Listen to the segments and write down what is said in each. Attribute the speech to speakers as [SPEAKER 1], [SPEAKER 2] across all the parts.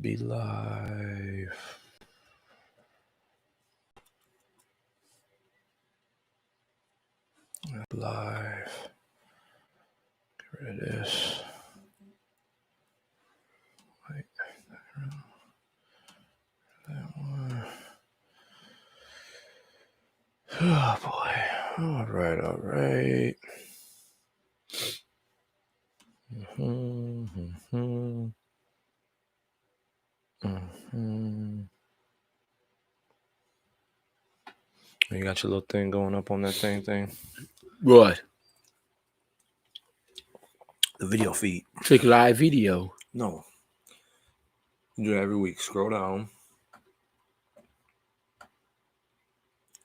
[SPEAKER 1] Be live. Live. Get rid of this. Wait. That one. Oh boy. All right. You got your little thing going up on that thing.
[SPEAKER 2] What?
[SPEAKER 1] The video feed.
[SPEAKER 2] Click live video.
[SPEAKER 1] No. You do it every week. Scroll down.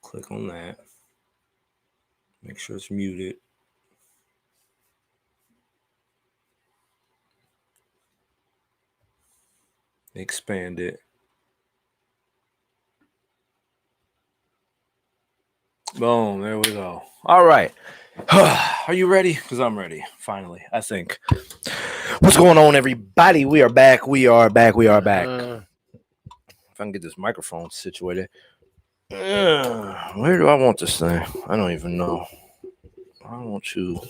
[SPEAKER 1] Click on that. Make sure it's muted. Expand it. Boom, there we go. All right. Are you ready? Because I'm ready, finally, I think. What's going on, everybody? We are back. If I can get this microphone situated. Where do I want this thing? I don't even know. I want you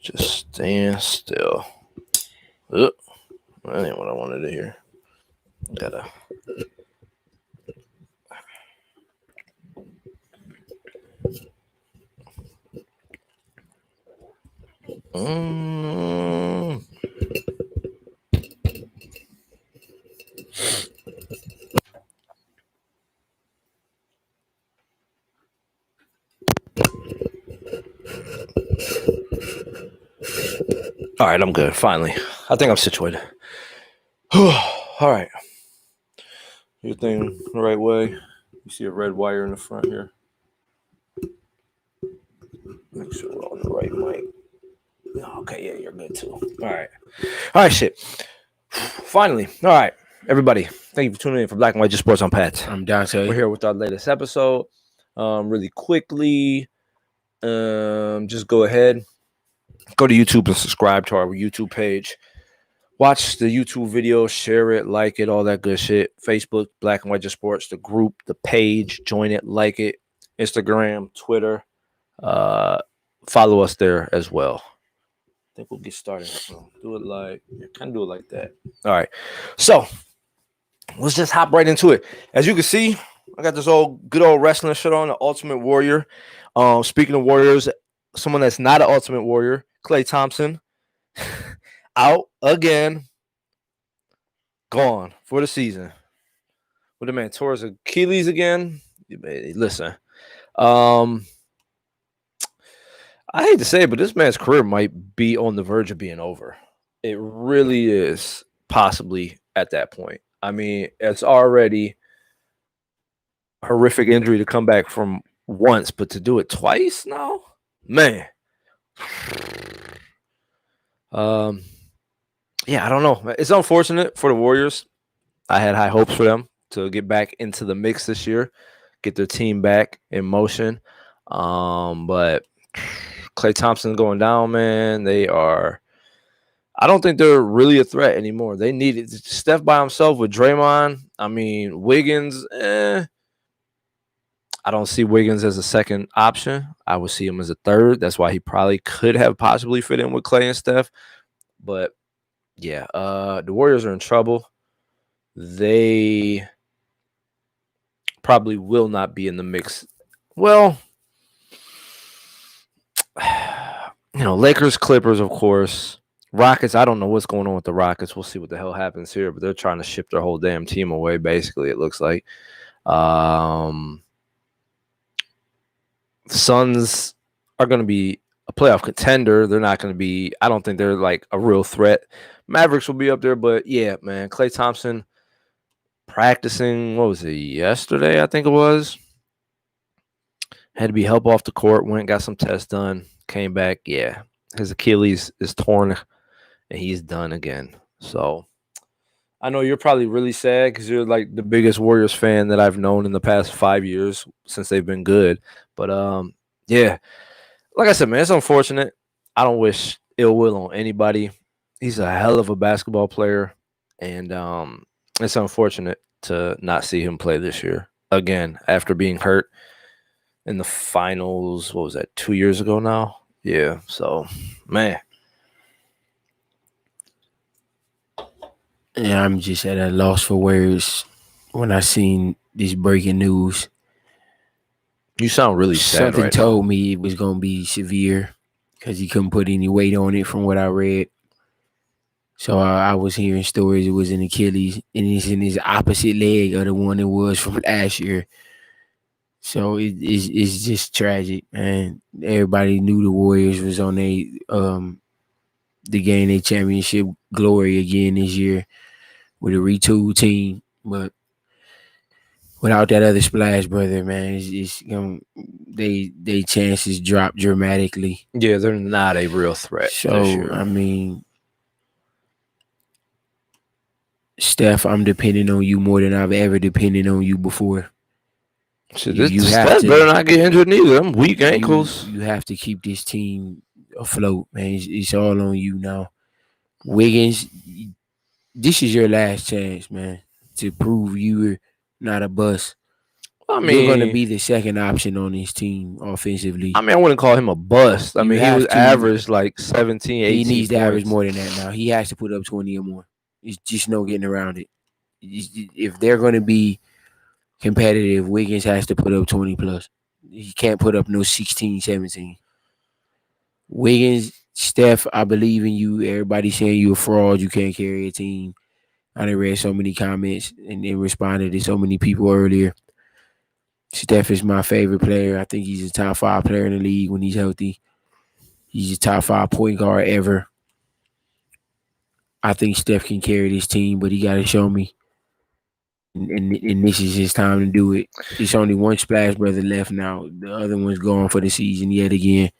[SPEAKER 1] just stand still. That ain't what I wanted to hear. Gotta. All right, I'm good. Finally, I think I'm situated. All right. Your thing the right way. You see a red wire in the front here. Make sure we're on the right mic. Okay, yeah, you're good too. All right, shit. Finally. All right, everybody. Thank you for tuning in for Black and White Just Sports on Pat.
[SPEAKER 2] I'm Dante.
[SPEAKER 1] We're here with our latest episode. Really quickly, just go ahead. Go to YouTube and subscribe to our YouTube page. Watch the YouTube video, share it, like it, all that good shit. Facebook, Black and White Just Sports, the group, the page, join it, like it. Instagram, Twitter. Follow us there as well. I think we'll get started. So do it like that. All right. So let's just hop right into it. As you can see, I got this good old wrestling shit on, the Ultimate Warrior. Speaking of Warriors, someone that's not an Ultimate Warrior, Klay Thompson, out again, gone for the season. What the man tore his Achilles again? Listen, I hate to say it, but this man's career might be on the verge of being over. It really is possibly at that point. I mean, it's already a horrific injury to come back from once, but to do it twice now, man. Yeah, I don't know. It's unfortunate for the Warriors. I had high hopes for them to get back into the mix this year, get their team back in motion. But Klay Thompson going down, man. I don't think they're really a threat anymore. They needed Steph by himself with Draymond. I mean, Wiggins, I don't see Wiggins as a second option. I would see him as a third. That's why he probably could have possibly fit in with Klay and Steph. But yeah, the Warriors are in trouble. They probably will not be in the mix. Well, Lakers, Clippers, of course. Rockets, I don't know what's going on with the Rockets. We'll see what the hell happens here, but they're trying to ship their whole damn team away, basically, it looks like. The Suns are going to be a playoff contender. They're not going to be – I don't think they're like a real threat. Mavericks will be up there, but yeah, man, Klay Thompson practicing, what was it, yesterday, I think it was. Had to be help off the court, went, got some tests done, came back. Yeah, his Achilles is torn, and he's done again. So I know you're probably really sad because you're like the biggest Warriors fan that I've known in the past 5 years since they've been good. But yeah, like I said, man, it's unfortunate. I don't wish ill will on anybody. He's a hell of a basketball player, and It's unfortunate to not see him play this year again after being hurt in the finals. What was that, 2 years ago now? Yeah. So, man.
[SPEAKER 2] And I'm just at a loss for words when I seen this breaking news.
[SPEAKER 1] You sound really sad
[SPEAKER 2] Something
[SPEAKER 1] right
[SPEAKER 2] told
[SPEAKER 1] now.
[SPEAKER 2] me it was gonna be severe because he couldn't put any weight on it from what I read. So I was hearing stories it was an Achilles, and it's in his opposite leg of the one it was from last year. So it's just tragic, man. Everybody knew the Warriors was on the game their championship glory again this year with a retool team, but without that other splash brother, man, it's they chances drop dramatically.
[SPEAKER 1] Yeah, they're not a real threat this
[SPEAKER 2] So
[SPEAKER 1] year.
[SPEAKER 2] I mean, Steph, I'm depending on you more than I've ever depended on you before.
[SPEAKER 1] Shit,
[SPEAKER 2] You
[SPEAKER 1] Steph
[SPEAKER 2] have to
[SPEAKER 1] better not get injured neither. Them weak ankles.
[SPEAKER 2] You have to keep this team afloat, man. It's all on you now. Wiggins, this is your last chance, man, to prove you're not a bust.
[SPEAKER 1] I
[SPEAKER 2] You're going to
[SPEAKER 1] mean,
[SPEAKER 2] be the second option on this team offensively.
[SPEAKER 1] I wouldn't call him a bust. I
[SPEAKER 2] You
[SPEAKER 1] mean, he
[SPEAKER 2] have
[SPEAKER 1] was
[SPEAKER 2] to-
[SPEAKER 1] averaged like 17, 18
[SPEAKER 2] He needs to average
[SPEAKER 1] points.
[SPEAKER 2] more than that now. He has to put up 20 or more. There's just no getting around it. If they're going to be competitive, Wiggins has to put up 20 plus. He can't put up no 16, 17. Wiggins, Steph, I believe in you. Everybody saying you a fraud. You can't carry a team. I done read so many comments and then responded to so many people earlier. Steph is my favorite player. I think he's a top 5 player in the league when he's healthy. He's a top 5 point guard ever. I think Steph can carry this team, but he got to show me. And this is his time to do it. It's only one splash brother left now. The other one's gone for the season yet again.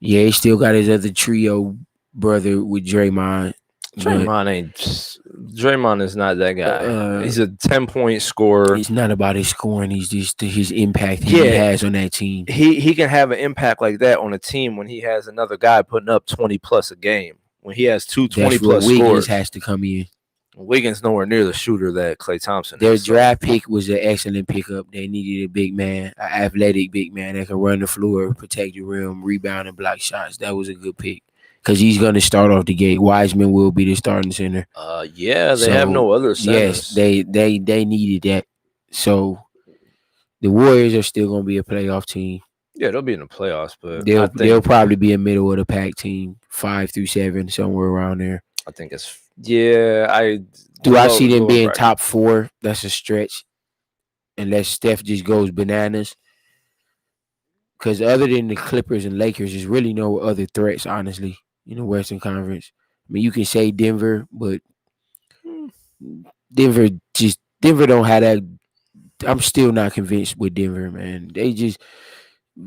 [SPEAKER 2] Yeah, he still got his other trio brother with Draymond.
[SPEAKER 1] Draymond is not that guy. He's a 10-point scorer.
[SPEAKER 2] It's not about his scoring. He's just his impact he has on that team.
[SPEAKER 1] He can have an impact like that on a team when he has another guy putting up 20 plus a game. When he has 20 plus
[SPEAKER 2] Wiggins
[SPEAKER 1] scores,
[SPEAKER 2] has to come in.
[SPEAKER 1] Wiggins nowhere near the shooter that Klay Thompson
[SPEAKER 2] Their
[SPEAKER 1] is.
[SPEAKER 2] draft pick was an excellent pickup. They needed a big man, an athletic big man that can run the floor, protect the rim, rebound, and block shots. That was a good pick because he's going to start off the gate. Wiseman will be the starting center.
[SPEAKER 1] Yeah, they have no other centers.
[SPEAKER 2] Yes, they needed that. So the Warriors are still going to be a playoff team.
[SPEAKER 1] Yeah, they'll be in the playoffs, but
[SPEAKER 2] they'll probably be a middle of the pack team, 5 through 7, somewhere around there.
[SPEAKER 1] I think it's I
[SPEAKER 2] see them being top 4. That's a stretch, unless Steph just goes bananas. Because other than the Clippers and Lakers, there's really no other threats, honestly, in the Western Conference. I mean, you can say Denver, but Denver don't have that. I'm still not convinced with Denver, man.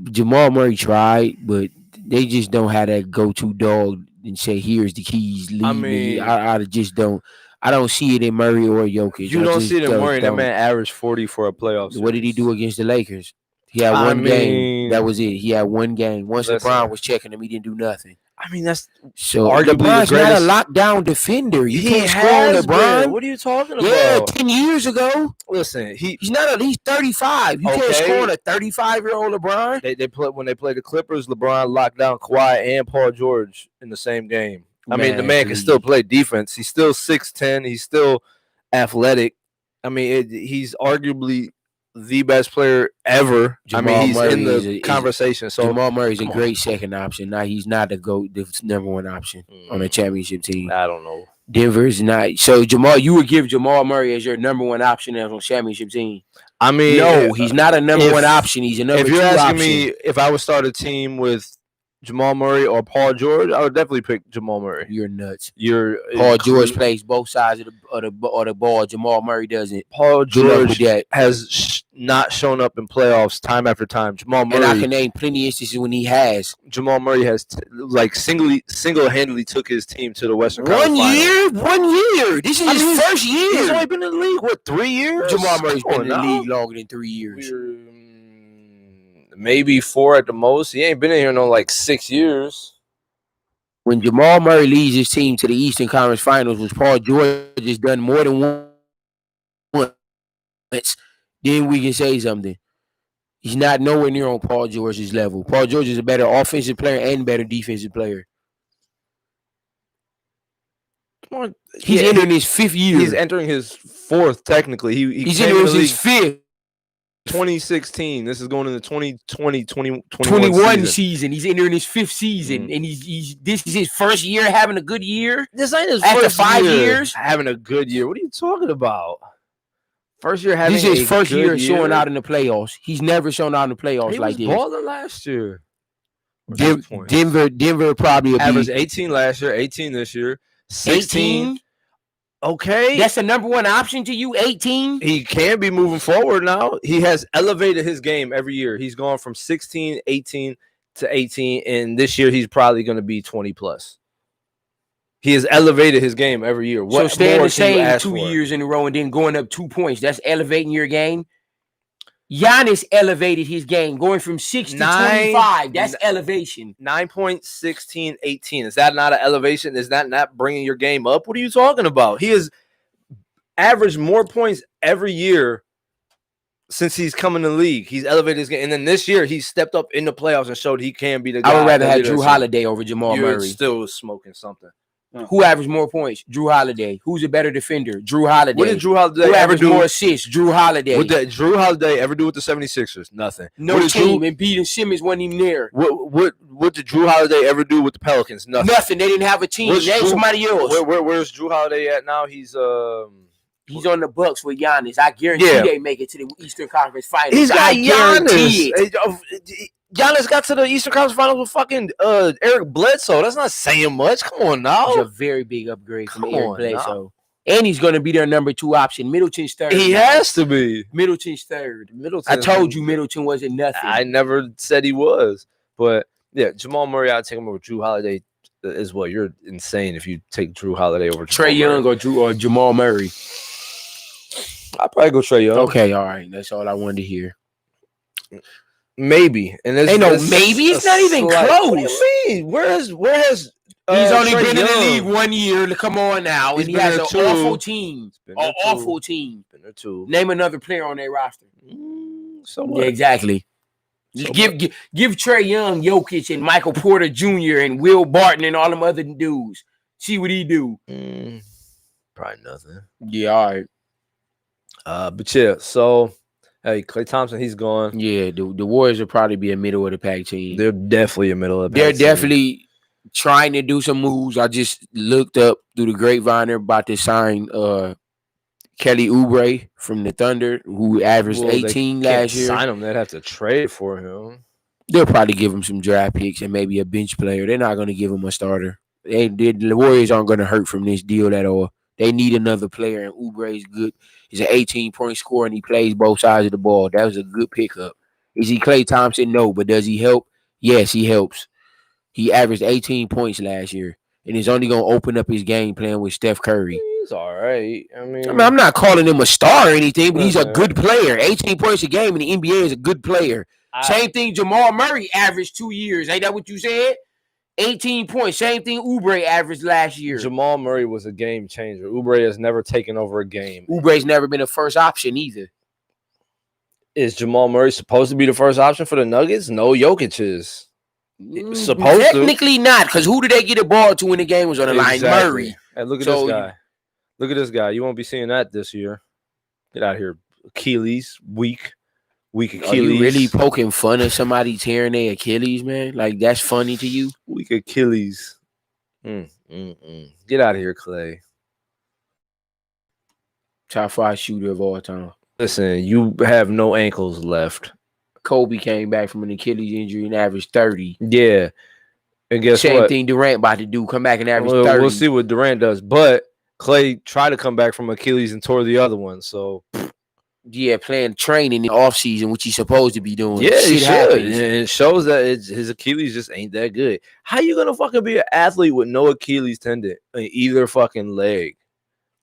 [SPEAKER 2] Jamal Murray tried, but they just don't have that go-to dog and say, "Here's the keys, lead me." I just don't. I don't see it in Murray or Jokic.
[SPEAKER 1] You don't see it in Murray. That man averaged 40 for a playoff series.
[SPEAKER 2] What did he do against the Lakers? He had one game. That was it. He had one game. Once LeBron was checking him, he didn't do nothing.
[SPEAKER 1] I mean, that's
[SPEAKER 2] so LeBron's not a lockdown defender. You can't score on LeBron.
[SPEAKER 1] What are you talking about?
[SPEAKER 2] Yeah, 10 years ago.
[SPEAKER 1] Listen,
[SPEAKER 2] he's not. He's 35. You can't score on a 35-year-old LeBron.
[SPEAKER 1] When they played the Clippers, LeBron locked down Kawhi and Paul George in the same game. I mean, the man can still play defense. He's still 6'10". He's still athletic. I mean, he's arguably the best player ever. He's in the conversation. So
[SPEAKER 2] Jamal Murray's a great second option. Now he's not the number one option on a championship team.
[SPEAKER 1] I don't know.
[SPEAKER 2] Denver's not. So Jamal, you would give Jamal Murray as your number one option on a championship team?
[SPEAKER 1] I mean,
[SPEAKER 2] no, he's not a number one option. He's a number 2 option. If you're asking me
[SPEAKER 1] if I would start a team with Jamal Murray or Paul George, I would definitely pick Jamal Murray.
[SPEAKER 2] You're nuts.
[SPEAKER 1] Paul
[SPEAKER 2] George plays both sides of the ball. Jamal Murray doesn't.
[SPEAKER 1] Paul George has not shown up in playoffs time after time. Jamal Murray,
[SPEAKER 2] and I can name plenty of instances when he has.
[SPEAKER 1] Jamal Murray has single-handedly took his team to the Western Conference Finals.
[SPEAKER 2] 1 year. This is his first year.
[SPEAKER 1] He's only been in the league 3 years.
[SPEAKER 2] Jamal Murray's been in the league longer than 3 years.
[SPEAKER 1] Maybe 4 at the most. He ain't been in here no 6 years.
[SPEAKER 2] When Jamal Murray leads his team to the Eastern Conference Finals, which Paul George has done more than then we can say something. He's not nowhere near on Paul George's level. Paul George is a better offensive player and better defensive player. He's entering his 5th year.
[SPEAKER 1] He's entering his 4th, technically.
[SPEAKER 2] He's entering his 5th.
[SPEAKER 1] 2016. This is going into 2020, 2021
[SPEAKER 2] season. He's entering his 5th season, and this is his first year having a good year.
[SPEAKER 1] This ain't his
[SPEAKER 2] after
[SPEAKER 1] first
[SPEAKER 2] 5
[SPEAKER 1] year
[SPEAKER 2] years
[SPEAKER 1] having a good year. What are you talking about? First year having.
[SPEAKER 2] This is his first year showing out in the playoffs. He's never shown out in the playoffs like this.
[SPEAKER 1] He was balling last year.
[SPEAKER 2] Denver probably
[SPEAKER 1] averaged 18 last year, 18 this year, 16. Okay.
[SPEAKER 2] That's the number one option to you, 18?
[SPEAKER 1] He can be moving forward now. He has elevated his game every year. He's gone from 16, 18 to 18, and this year he's probably going to be 20 plus. He has elevated his game every year.
[SPEAKER 2] So staying the same 2 years in a row and then going up 2 points, that's elevating your game? Giannis elevated his game, going from 6 to 25. That's elevation.
[SPEAKER 1] 9 points, 16, 18. Is that not an elevation? Is that not bringing your game up? What are you talking about? He has averaged more points every year since he's come in the league. He's elevated his game. And then this year, he stepped up in the playoffs and showed he can be the guy.
[SPEAKER 2] I would rather have Drew Holiday over Jamal Murray.
[SPEAKER 1] You're still smoking something.
[SPEAKER 2] Who averaged more points? Drew Holiday. Who's a better defender? Drew Holiday.
[SPEAKER 1] What did Drew Holiday
[SPEAKER 2] Who averaged more assists? Drew Holiday.
[SPEAKER 1] What did Drew Holiday ever do with the 76ers? Nothing.
[SPEAKER 2] No team. And Embiid and Simmons wasn't even there.
[SPEAKER 1] What did Drew Holiday ever do with the Pelicans? Nothing.
[SPEAKER 2] Nothing. They didn't have a team. Name somebody else.
[SPEAKER 1] Where's Drew Holiday at now? He's
[SPEAKER 2] on the Bucks with Giannis. I guarantee they make it to the Eastern Conference Finals.
[SPEAKER 1] He's got Giannis. Giannis got to the Eastern Conference Finals with fucking Eric Bledsoe. That's not saying much. Come on now.
[SPEAKER 2] He's a very big upgrade from Eric Bledsoe. And he's going to be their number 2 option. Middleton's 3rd.
[SPEAKER 1] He has to be.
[SPEAKER 2] Middleton's 3rd. I told you Middleton wasn't nothing.
[SPEAKER 1] I never said he was. But, yeah, Jamal Murray, I'd take him over Drew Holiday as well. You're insane if you take Drew Holiday over
[SPEAKER 2] Trae Young or Jamal Murray.
[SPEAKER 1] I'd probably go Trae Young.
[SPEAKER 2] Okay, all right. That's all I wanted to hear.
[SPEAKER 1] Maybe. And
[SPEAKER 2] maybe. It's not even close.
[SPEAKER 1] What do you mean? Where has
[SPEAKER 2] he's only been in the league 1 year. Come on now. And he has an awful team. An awful team.
[SPEAKER 1] Been there 2.
[SPEAKER 2] Name another player on their roster.
[SPEAKER 1] So what?
[SPEAKER 2] Yeah, exactly. So give Trae Young, Jokic, and Michael Porter Jr. and Will Barton and all them other dudes. See what he do.
[SPEAKER 1] Probably nothing.
[SPEAKER 2] Yeah, all right.
[SPEAKER 1] But yeah, so hey, Klay Thompson, he's gone.
[SPEAKER 2] Yeah, the Warriors will probably be a middle of the pack team.
[SPEAKER 1] They're definitely a middle of the pack
[SPEAKER 2] team.
[SPEAKER 1] They're
[SPEAKER 2] definitely trying to do some moves. I just looked up through the grapevine. They're about to sign Kelly Oubre from the Thunder, who averaged 18 last year.
[SPEAKER 1] Sign him. They'd have to trade for him.
[SPEAKER 2] They'll probably give him some draft picks and maybe a bench player. They're not going to give him a starter. The Warriors aren't going to hurt from this deal at all. They need another player, and Oubre is good. He's an 18-point scorer, and he plays both sides of the ball. That was a good pickup. Is he Klay Thompson? No, but does he help? Yes, he helps. He averaged 18 points last year, and he's only going to open up his game playing with Steph Curry.
[SPEAKER 1] He's all right. I mean,
[SPEAKER 2] I'm not calling him a star or anything, but he's a good player. 18 points a game in the NBA is a good player. Same thing Jamal Murray averaged 2 years. Ain't that what you said? 18 points. Same thing Oubre averaged last year.
[SPEAKER 1] Jamal Murray was a game changer. Oubre has never taken over a game.
[SPEAKER 2] Oubre's never been a first option either.
[SPEAKER 1] Is Jamal Murray supposed to be the first option for the Nuggets? No, Jokic is. Supposed
[SPEAKER 2] Technically not, because who did they get the ball to when the game was on the line? Murray.
[SPEAKER 1] Hey, look at this guy. Look at this guy. You won't be seeing that this year. Get out of here. Achilles, weak Achilles.
[SPEAKER 2] Are you really poking fun at somebody tearing their Achilles, man? Like, that's funny to you?
[SPEAKER 1] Weak Achilles. Get out of here, Klay.
[SPEAKER 2] Top 5 shooter of all time.
[SPEAKER 1] Listen, you have no ankles left.
[SPEAKER 2] Kobe came back from an Achilles injury and averaged 30.
[SPEAKER 1] Yeah. And guess what?
[SPEAKER 2] Same thing Durant about to do. Come back and average 30.
[SPEAKER 1] We'll see what Durant does. But Klay tried to come back from Achilles and tore the other one. So,
[SPEAKER 2] yeah, playing training in the offseason, which he's supposed to be doing.
[SPEAKER 1] Yeah, he should. And it shows that his Achilles just ain't that good. How you going to fucking be an athlete with no Achilles tendon in either fucking leg?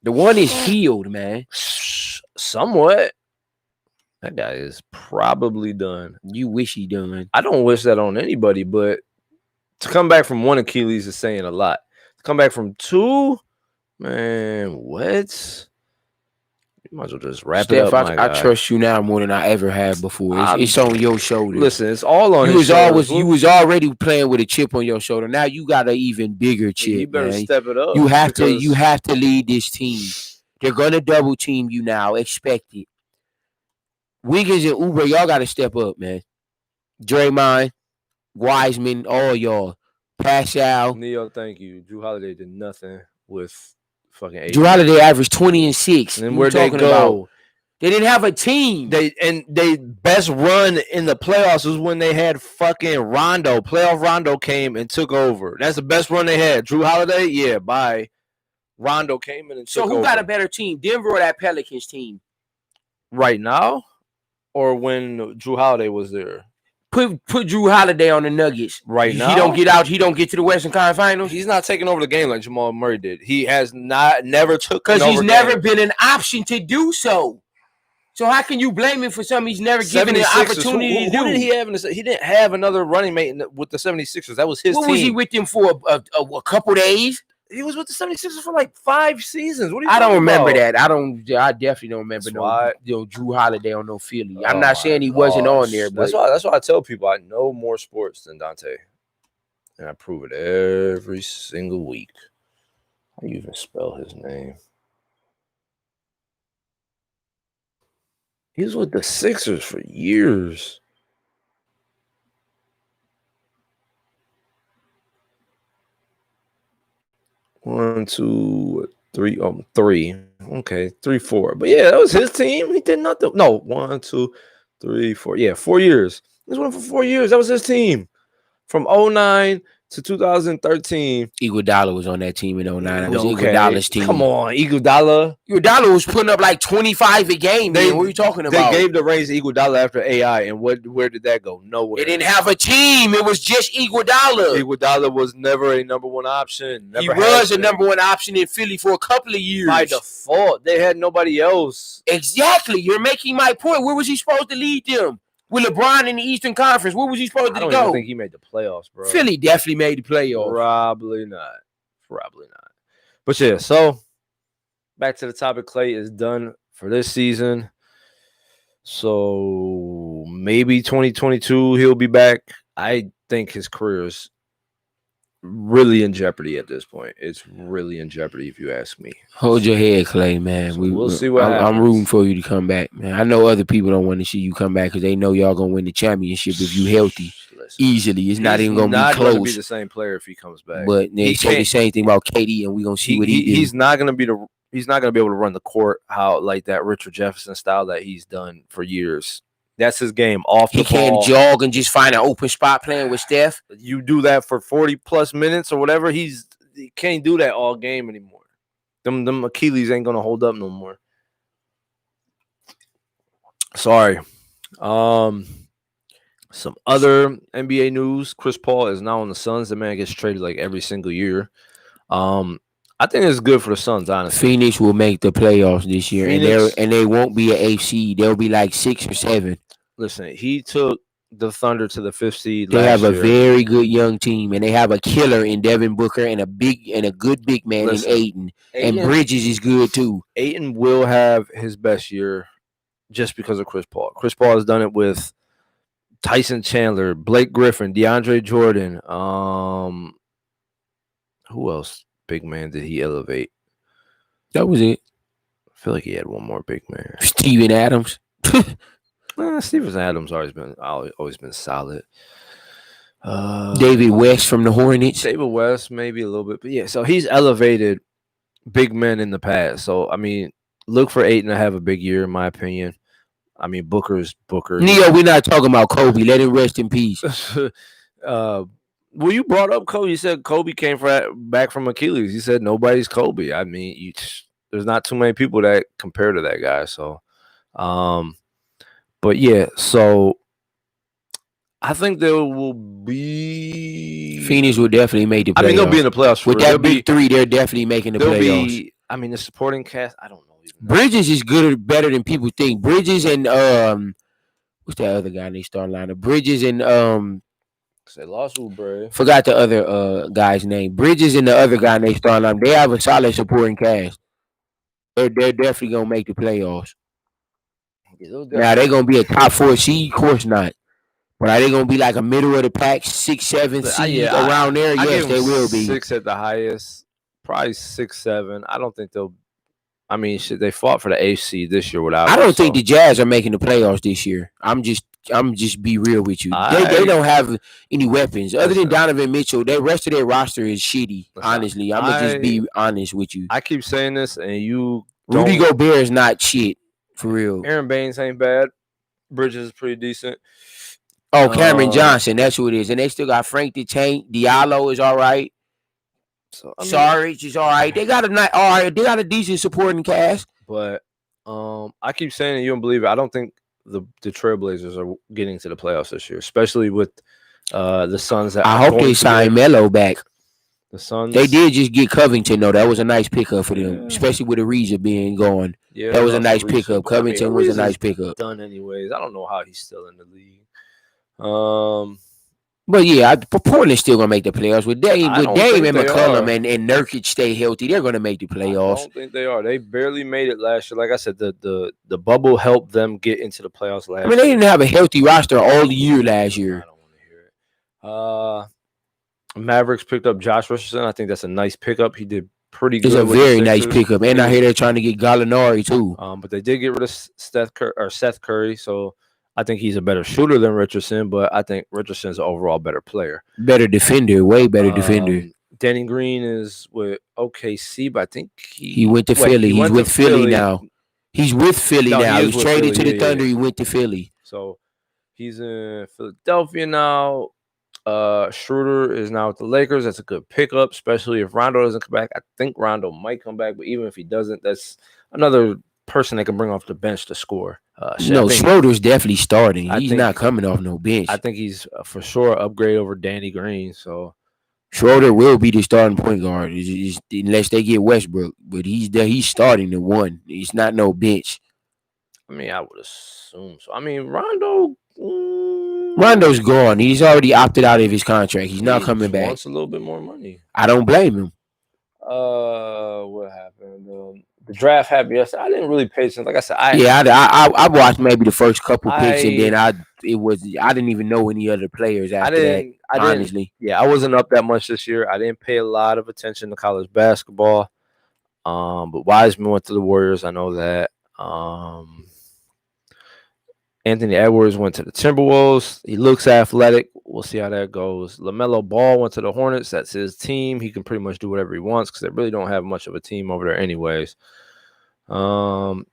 [SPEAKER 2] The one is healed, man.
[SPEAKER 1] Somewhat. That guy is probably done.
[SPEAKER 2] You wish he done.
[SPEAKER 1] I don't wish that on anybody, but to come back from one Achilles is saying a lot. To come back from 2, man, what? You might as well just wrap
[SPEAKER 2] Steph,
[SPEAKER 1] it up, my
[SPEAKER 2] I
[SPEAKER 1] guy.
[SPEAKER 2] trust you now more than I ever have before. It's on your shoulders.
[SPEAKER 1] Listen, it's all on
[SPEAKER 2] you
[SPEAKER 1] his shoulders.
[SPEAKER 2] You was already playing with a chip on your shoulder. Now you got an even bigger chip.
[SPEAKER 1] You better
[SPEAKER 2] man.
[SPEAKER 1] step it up.
[SPEAKER 2] You have to lead this team. They're gonna double team you now. Expect it. Wiggins and Oubre, y'all got to step up, man. Draymond, Wiseman, all y'all. Pascal.
[SPEAKER 1] Neo, thank you. Drew Holiday did nothing with fucking 8.
[SPEAKER 2] Drew Holiday averaged 20 and 6.
[SPEAKER 1] And where'd they go?
[SPEAKER 2] About? They didn't have a team.
[SPEAKER 1] They best run in the playoffs was when they had fucking Rondo. Playoff Rondo came and took over. That's the best run they had. Drew Holiday, yeah, bye. Rondo came in and took over.
[SPEAKER 2] So who got a better team, Denver or that Pelicans team?
[SPEAKER 1] Right now, or when Drew Holiday was there?
[SPEAKER 2] Put Drew Holiday on the Nuggets.
[SPEAKER 1] Right now,
[SPEAKER 2] he don't get to the Western Conference Finals.
[SPEAKER 1] He's not taking over the game like Jamal Murray did. He has never took
[SPEAKER 2] because he's never been an option to do so. So how can you blame him for something he's never given an opportunity to do?
[SPEAKER 1] Who did he have? He didn't have another running mate with the 76ers. That was his team.
[SPEAKER 2] What was he with them for? A couple days?
[SPEAKER 1] He was with the 76ers for like 5 seasons. What are you
[SPEAKER 2] I don't remember
[SPEAKER 1] about?
[SPEAKER 2] that. I definitely don't remember Drew Holiday on no Philly. I'm not saying he wasn't on there, but
[SPEAKER 1] that's why I tell people I know more sports than Dante. And I prove it every single week. How do you even spell his name? He was with the Sixers for years. One, two, three. Three. Okay, 3, 4. But yeah, that was his team. He did nothing. No, 1, 2, 3, 4. Yeah, 4 years. He was with him for 4 years. That was his team. From 2009 to 2013.
[SPEAKER 2] Iguodala was on that team in 2009. That was Iguodala's team.
[SPEAKER 1] Come on, Iguodala.
[SPEAKER 2] Iguodala was putting up like 25 a game. What are you talking about?
[SPEAKER 1] They gave the reins to Iguodala after AI, and where did that go? Nowhere.
[SPEAKER 2] They didn't have a team. It was just Iguodala.
[SPEAKER 1] Iguodala was never a number one option.
[SPEAKER 2] He was a number one option in Philly for a couple of years.
[SPEAKER 1] By default, they had nobody else.
[SPEAKER 2] Exactly. You're making my point. Where was he supposed to lead them? With LeBron in the Eastern Conference, where was he supposed to go?
[SPEAKER 1] I don't even think he made the playoffs, bro.
[SPEAKER 2] Philly definitely made the playoffs.
[SPEAKER 1] Probably not. But yeah, so back to the topic. Klay is done for this season. So maybe 2022 he'll be back. I think his career is really in jeopardy at this point. It's really in jeopardy if you ask me.
[SPEAKER 2] Hold your head, Klay, man.
[SPEAKER 1] So we'll see what happens.
[SPEAKER 2] I'm rooting for you to come back, man. I know other people don't want to see you come back because they know y'all gonna win the championship if you healthy. Easily. It's not even gonna be close. He's not gonna be
[SPEAKER 1] the same player if he comes back.
[SPEAKER 2] But they say the same thing about KD, and we're gonna see what he do.
[SPEAKER 1] He's not gonna be he's not gonna be able to run the court how like that Richard Jefferson style that he's done for years. That's his game. Off the ball.
[SPEAKER 2] He can't jog and just find an open spot playing with Steph.
[SPEAKER 1] You do that for 40 plus minutes or whatever. He can't do that all game anymore. Them Achilles ain't gonna hold up no more. Sorry. Some other NBA news. Chris Paul is now on the Suns. The man gets traded like every single year. I think it's good for the Suns, honestly.
[SPEAKER 2] Phoenix will make the playoffs this year, and they won't be an 8th seed. They'll be like 6 or 7.
[SPEAKER 1] Listen, he took the Thunder to the 5th seed.
[SPEAKER 2] They have a very good young team, and they have a killer in Devin Booker and a good big man in Ayton. And Bridges is good too.
[SPEAKER 1] Ayton will have his best year just because of Chris Paul. Chris Paul has done it with Tyson Chandler, Blake Griffin, DeAndre Jordan. Who else? Big man did he elevate?
[SPEAKER 2] That was it.
[SPEAKER 1] I feel like he had one more big man.
[SPEAKER 2] Steven Adams.
[SPEAKER 1] Steven Adams always been solid.
[SPEAKER 2] David West from the Hornets.
[SPEAKER 1] David West maybe a little bit, but yeah. So he's elevated big men in the past. So I mean, look for Ayton to have a big year, in my opinion. I mean, Booker's Booker.
[SPEAKER 2] Neo, we're not talking about Kobe. Let him rest in peace.
[SPEAKER 1] Well, you brought up Kobe. You said Kobe came back from Achilles. You said nobody's Kobe. I mean, there's not too many people that compare to that guy. So, but yeah. So, I think there will be.
[SPEAKER 2] Phoenix will definitely make the playoffs.
[SPEAKER 1] I mean, they'll be in the playoffs.
[SPEAKER 2] With that big three, they're definitely making the playoffs.
[SPEAKER 1] I mean, the supporting cast. I don't know.
[SPEAKER 2] Bridges is good or better than people think. Bridges and what's that other guy in their starting lineup? Bridges and
[SPEAKER 1] They lost Oubre.
[SPEAKER 2] Forgot the other guy's name. Bridges and the other guy in their starting lineup. They have a solid supporting cast. They're definitely gonna make the playoffs.
[SPEAKER 1] Yeah,
[SPEAKER 2] Now they're gonna be a top 4 seed, of course not. But are they gonna be like a middle of the pack, 6, 7 seed around there?
[SPEAKER 1] I
[SPEAKER 2] Yes,
[SPEAKER 1] give them
[SPEAKER 2] they will be.
[SPEAKER 1] 6 at the highest, probably 6, 7. I don't think they'll. I mean, shit, they fought for the eighth seed this year without.
[SPEAKER 2] I don't think the Jazz are making the playoffs this year. I'm just be real with you. They don't have any weapons other than Donovan Mitchell. The rest of their roster is shitty. Honestly, I'm gonna just be honest with you.
[SPEAKER 1] I keep saying this, and you.
[SPEAKER 2] Rudy Gobert is not shit for real.
[SPEAKER 1] Aaron Baines ain't bad. Bridges is pretty decent.
[SPEAKER 2] Oh, Cameron Johnson, that's who it is, and they still got Frank the Tank. Diallo is all right. So Sarge is all right. They got They got a decent supporting cast.
[SPEAKER 1] But I keep saying it, you don't believe it. I don't think the Trailblazers are getting to the playoffs this year, especially with the Suns.
[SPEAKER 2] I hope they sign Melo back.
[SPEAKER 1] The Suns.
[SPEAKER 2] They did just get Covington though. That was a nice pickup for them, especially with Ariza being gone. Yeah, that was a nice pickup. Covington was a nice pickup.
[SPEAKER 1] Done anyways. I don't know how he's still in the league.
[SPEAKER 2] But yeah, Portland's still gonna make the playoffs with Dame and McCollum and Nurkic stay healthy. They're gonna make the playoffs.
[SPEAKER 1] I don't think they are. They barely made it last year. Like I said, the bubble helped them get into the playoffs last year.
[SPEAKER 2] I mean, they didn't have a healthy roster all the year last year.
[SPEAKER 1] I don't want to hear it. Mavericks picked up Josh Richardson. I think that's a nice pickup. He did pretty good.
[SPEAKER 2] It's a very nice pickup, and I hear they're trying to get Gallinari too.
[SPEAKER 1] But they did get rid of Seth Curry, so I think he's a better shooter than Richardson. But I think Richardson's an overall better player,
[SPEAKER 2] better defender, way better defender.
[SPEAKER 1] Danny Green is with OKC, but I think
[SPEAKER 2] he went to Philly. He's with Philly now. He's with Philly now. He's traded to the Thunder. He went to Philly,
[SPEAKER 1] so he's in Philadelphia now. Schroeder is now with the Lakers. That's a good pickup, especially if Rondo doesn't come back. I think Rondo might come back, but even if he doesn't, that's another person they can bring off the bench to score.
[SPEAKER 2] Schroeder's definitely starting. He's not coming off no bench.
[SPEAKER 1] I think he's for sure an upgrade over Danny Green. So
[SPEAKER 2] Schroeder will be the starting point guard unless they get Westbrook, but he's starting the one. He's not no bench.
[SPEAKER 1] I mean, I would assume so. I mean,
[SPEAKER 2] Rondo's gone. He's already opted out of his contract. He's not coming back. He
[SPEAKER 1] wants a little bit more money.
[SPEAKER 2] I don't blame him.
[SPEAKER 1] What happened? The draft happened yesterday. I didn't really pay attention. Like I said,
[SPEAKER 2] I watched maybe the first couple picks, and then I didn't even know any other players after that. Honestly,
[SPEAKER 1] I wasn't up that much this year. I didn't pay a lot of attention to college basketball. But Wiseman went to the Warriors. I know that. Anthony Edwards went to the Timberwolves. He looks athletic. We'll see how that goes. LaMelo Ball went to the Hornets. That's his team. He can pretty much do whatever he wants because they really don't have much of a team over there anyways. Cavs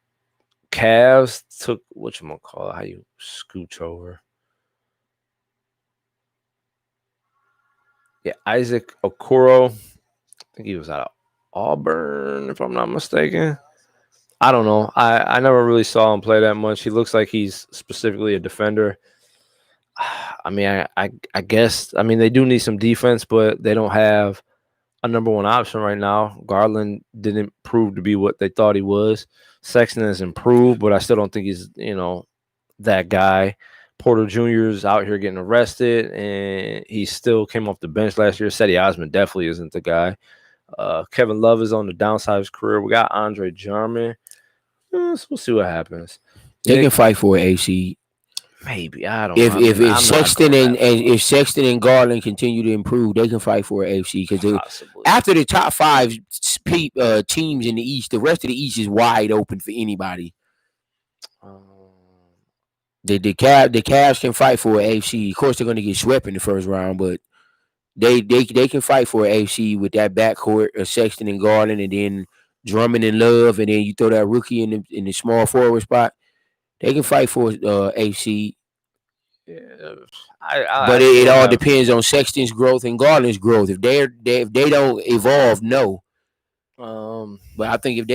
[SPEAKER 1] took, whatchamacallit, how you scooch over? Yeah, Isaac Okoro. I think he was out of Auburn, if I'm not mistaken. I don't know. I never really saw him play that much. He looks like he's specifically a defender. I mean, I guess, I mean, they do need some defense, but they don't have a number one option right now. Garland didn't prove to be what they thought he was. Sexton has improved, but I still don't think he's, that guy. Porter Jr. is out here getting arrested, and he still came off the bench last year. Cedi Osman definitely isn't the guy. Kevin Love is on the downside of his career. We got Andre Jarman. So we'll see what happens.
[SPEAKER 2] They can fight for an AC.
[SPEAKER 1] Maybe, I don't know.
[SPEAKER 2] If Sexton and Garland continue to improve, they can fight for an AFC because after the top 5 teams in the East, the rest of the East is wide open for anybody. The Cavs can fight for an AFC. Of course, they're going to get swept in the first round, but they can fight for an AFC with that backcourt of Sexton and Garland, and then Drummond and Love, and then you throw that rookie in the small forward spot. They can fight for AFC.
[SPEAKER 1] Yeah,
[SPEAKER 2] but it all depends on Sexton's growth and Garland's growth. If they don't evolve, no. But I think if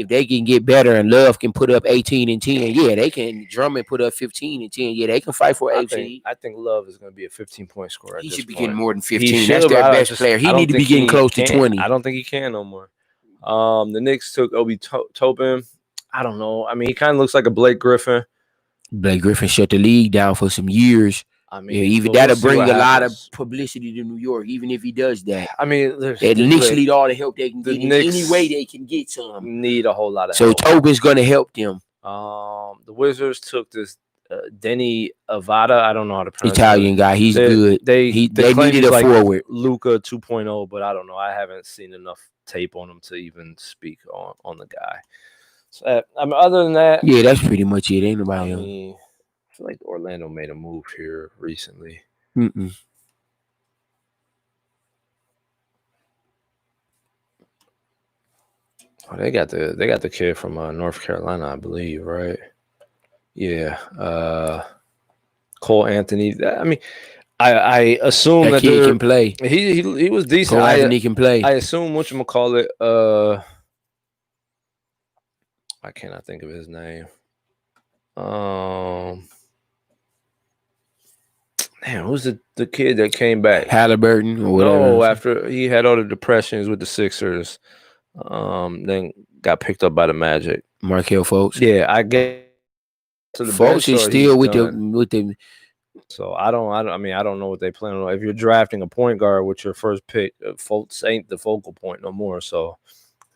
[SPEAKER 2] they can get better and Love can put up 18 and 10, yeah, they can. Drummond put up 15 and 10, yeah, they can fight for AFC.
[SPEAKER 1] I think Love is going to be a 15-point scorer.
[SPEAKER 2] He should be getting more than 15. That's their best player. He need to be getting close to 20.
[SPEAKER 1] I don't think he can no more. The Knicks took Obi Toppin. I don't know. I mean, he kind of looks like a Blake Griffin.
[SPEAKER 2] Blake Griffin shut the league down for some years.
[SPEAKER 1] I
[SPEAKER 2] Yeah,
[SPEAKER 1] mean,
[SPEAKER 2] even
[SPEAKER 1] but we'll
[SPEAKER 2] that'll
[SPEAKER 1] see
[SPEAKER 2] bring
[SPEAKER 1] what
[SPEAKER 2] a lot of
[SPEAKER 1] happens.
[SPEAKER 2] publicity to New York, even if he does that.
[SPEAKER 1] I mean,
[SPEAKER 2] The Knicks need all the help they can
[SPEAKER 1] the
[SPEAKER 2] get in
[SPEAKER 1] Knicks
[SPEAKER 2] any way they can get some.
[SPEAKER 1] need a whole lot of
[SPEAKER 2] So
[SPEAKER 1] help.
[SPEAKER 2] Tobin's gonna help them.
[SPEAKER 1] The Wizards took this Denny Avada. I don't know how to pronounce
[SPEAKER 2] Italian
[SPEAKER 1] it.
[SPEAKER 2] guy, he's good.
[SPEAKER 1] They claim
[SPEAKER 2] needed
[SPEAKER 1] he's
[SPEAKER 2] a
[SPEAKER 1] like
[SPEAKER 2] forward.
[SPEAKER 1] Luka 2.0, but I don't know. I haven't seen enough tape on him to even speak on the guy. So, I mean, other than that,
[SPEAKER 2] Yeah, that's pretty much it. Ain't
[SPEAKER 1] I
[SPEAKER 2] nobody else.
[SPEAKER 1] mean, I feel like Orlando made a move here recently.
[SPEAKER 2] Mm-mm.
[SPEAKER 1] Oh, they got the kid from North Carolina, I believe, right? Yeah, Cole Anthony. I mean, I assume that
[SPEAKER 2] kid can play.
[SPEAKER 1] He was decent.
[SPEAKER 2] Cole Anthony can play.
[SPEAKER 1] I assume whatchamacallit, I cannot think of his name. Man, who's the kid that came back?
[SPEAKER 2] Halliburton or whatever.
[SPEAKER 1] No, after he had all the depressions with the Sixers, then got picked up by the Magic.
[SPEAKER 2] Markelle Fultz.
[SPEAKER 1] Yeah, I guess. So the
[SPEAKER 2] Fultz is still with the.
[SPEAKER 1] So I don't know what they plan on. If you're drafting a point guard with your first pick, Fultz ain't the focal point no more. So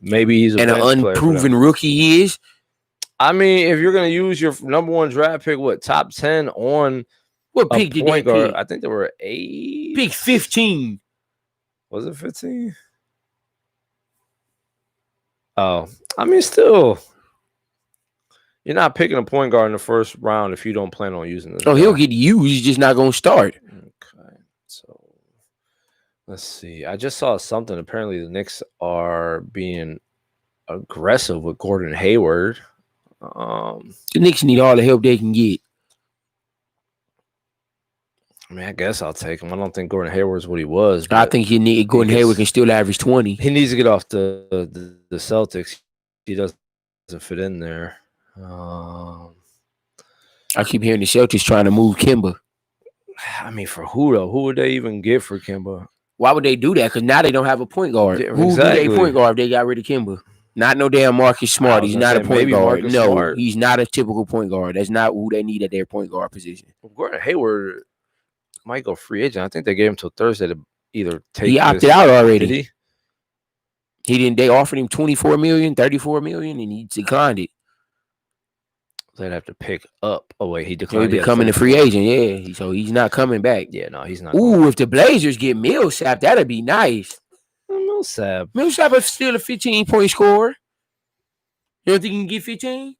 [SPEAKER 1] maybe he's
[SPEAKER 2] an unproven rookie he is.
[SPEAKER 1] I mean, if you're gonna use your number one draft pick, top 10 on
[SPEAKER 2] what pick did they pick?
[SPEAKER 1] I think there were 8.
[SPEAKER 2] Pick 15.
[SPEAKER 1] Was it 15? Oh, I mean, still, you're not picking a point guard in the first round if you don't plan on using this.
[SPEAKER 2] Oh, he'll get used. He's just not gonna start.
[SPEAKER 1] Okay, so let's see. I just saw something. Apparently, the Knicks are being aggressive with Gordon Hayward.
[SPEAKER 2] The Knicks need all the help they can get.
[SPEAKER 1] I mean, I guess I'll take him. I don't think Gordon Hayward is what he was.
[SPEAKER 2] I think Gordon Hayward can still average 20.
[SPEAKER 1] He needs to get off the Celtics. He doesn't fit in there.
[SPEAKER 2] I keep hearing the Celtics trying to move Kemba.
[SPEAKER 1] I mean, for who though? Who would they even get for Kemba?
[SPEAKER 2] Why would they do that? Because now they don't have a point guard. Yeah, who
[SPEAKER 1] exactly.
[SPEAKER 2] do they point guard if they got rid of Kemba? Not no damn Marcus Smart. He's not a point guard.
[SPEAKER 1] Marcus Smart.
[SPEAKER 2] He's not a typical point guard. That's not who they need at their point guard position.
[SPEAKER 1] Well, Gordon Hayward might go free agent. I think they gave him till Thursday to either take.
[SPEAKER 2] He opted out already. Did he didn't. They offered him $24 million, $34 million, and he declined it.
[SPEAKER 1] They'd have to pick up. Oh wait, he declined.
[SPEAKER 2] So he's becoming a free agent. Yeah, so he's not coming back.
[SPEAKER 1] Yeah, no, he's not.
[SPEAKER 2] Ooh, if the Blazers get Millsap, that'd be nice.
[SPEAKER 1] Millsap
[SPEAKER 2] is still a 15-point scorer. You don't think he can get 15?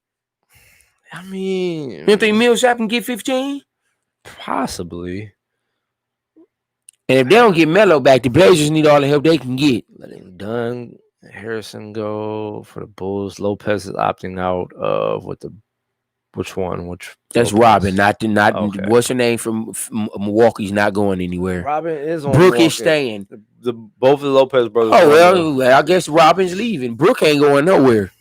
[SPEAKER 1] I mean,
[SPEAKER 2] you don't think Millsap can get 15?
[SPEAKER 1] Possibly.
[SPEAKER 2] And if they don't get Melo back, the Blazers need all the help they can get.
[SPEAKER 1] Letting Dunn, Harrison go for the Bulls. Lopez is opting out of which one?
[SPEAKER 2] That's Robin, not okay. What's her name from Milwaukee's not going anywhere.
[SPEAKER 1] Robin is on
[SPEAKER 2] Brooke is staying.
[SPEAKER 1] Both of the Lopez brothers.
[SPEAKER 2] Oh well, I guess Robin's leaving. Brooke ain't going nowhere.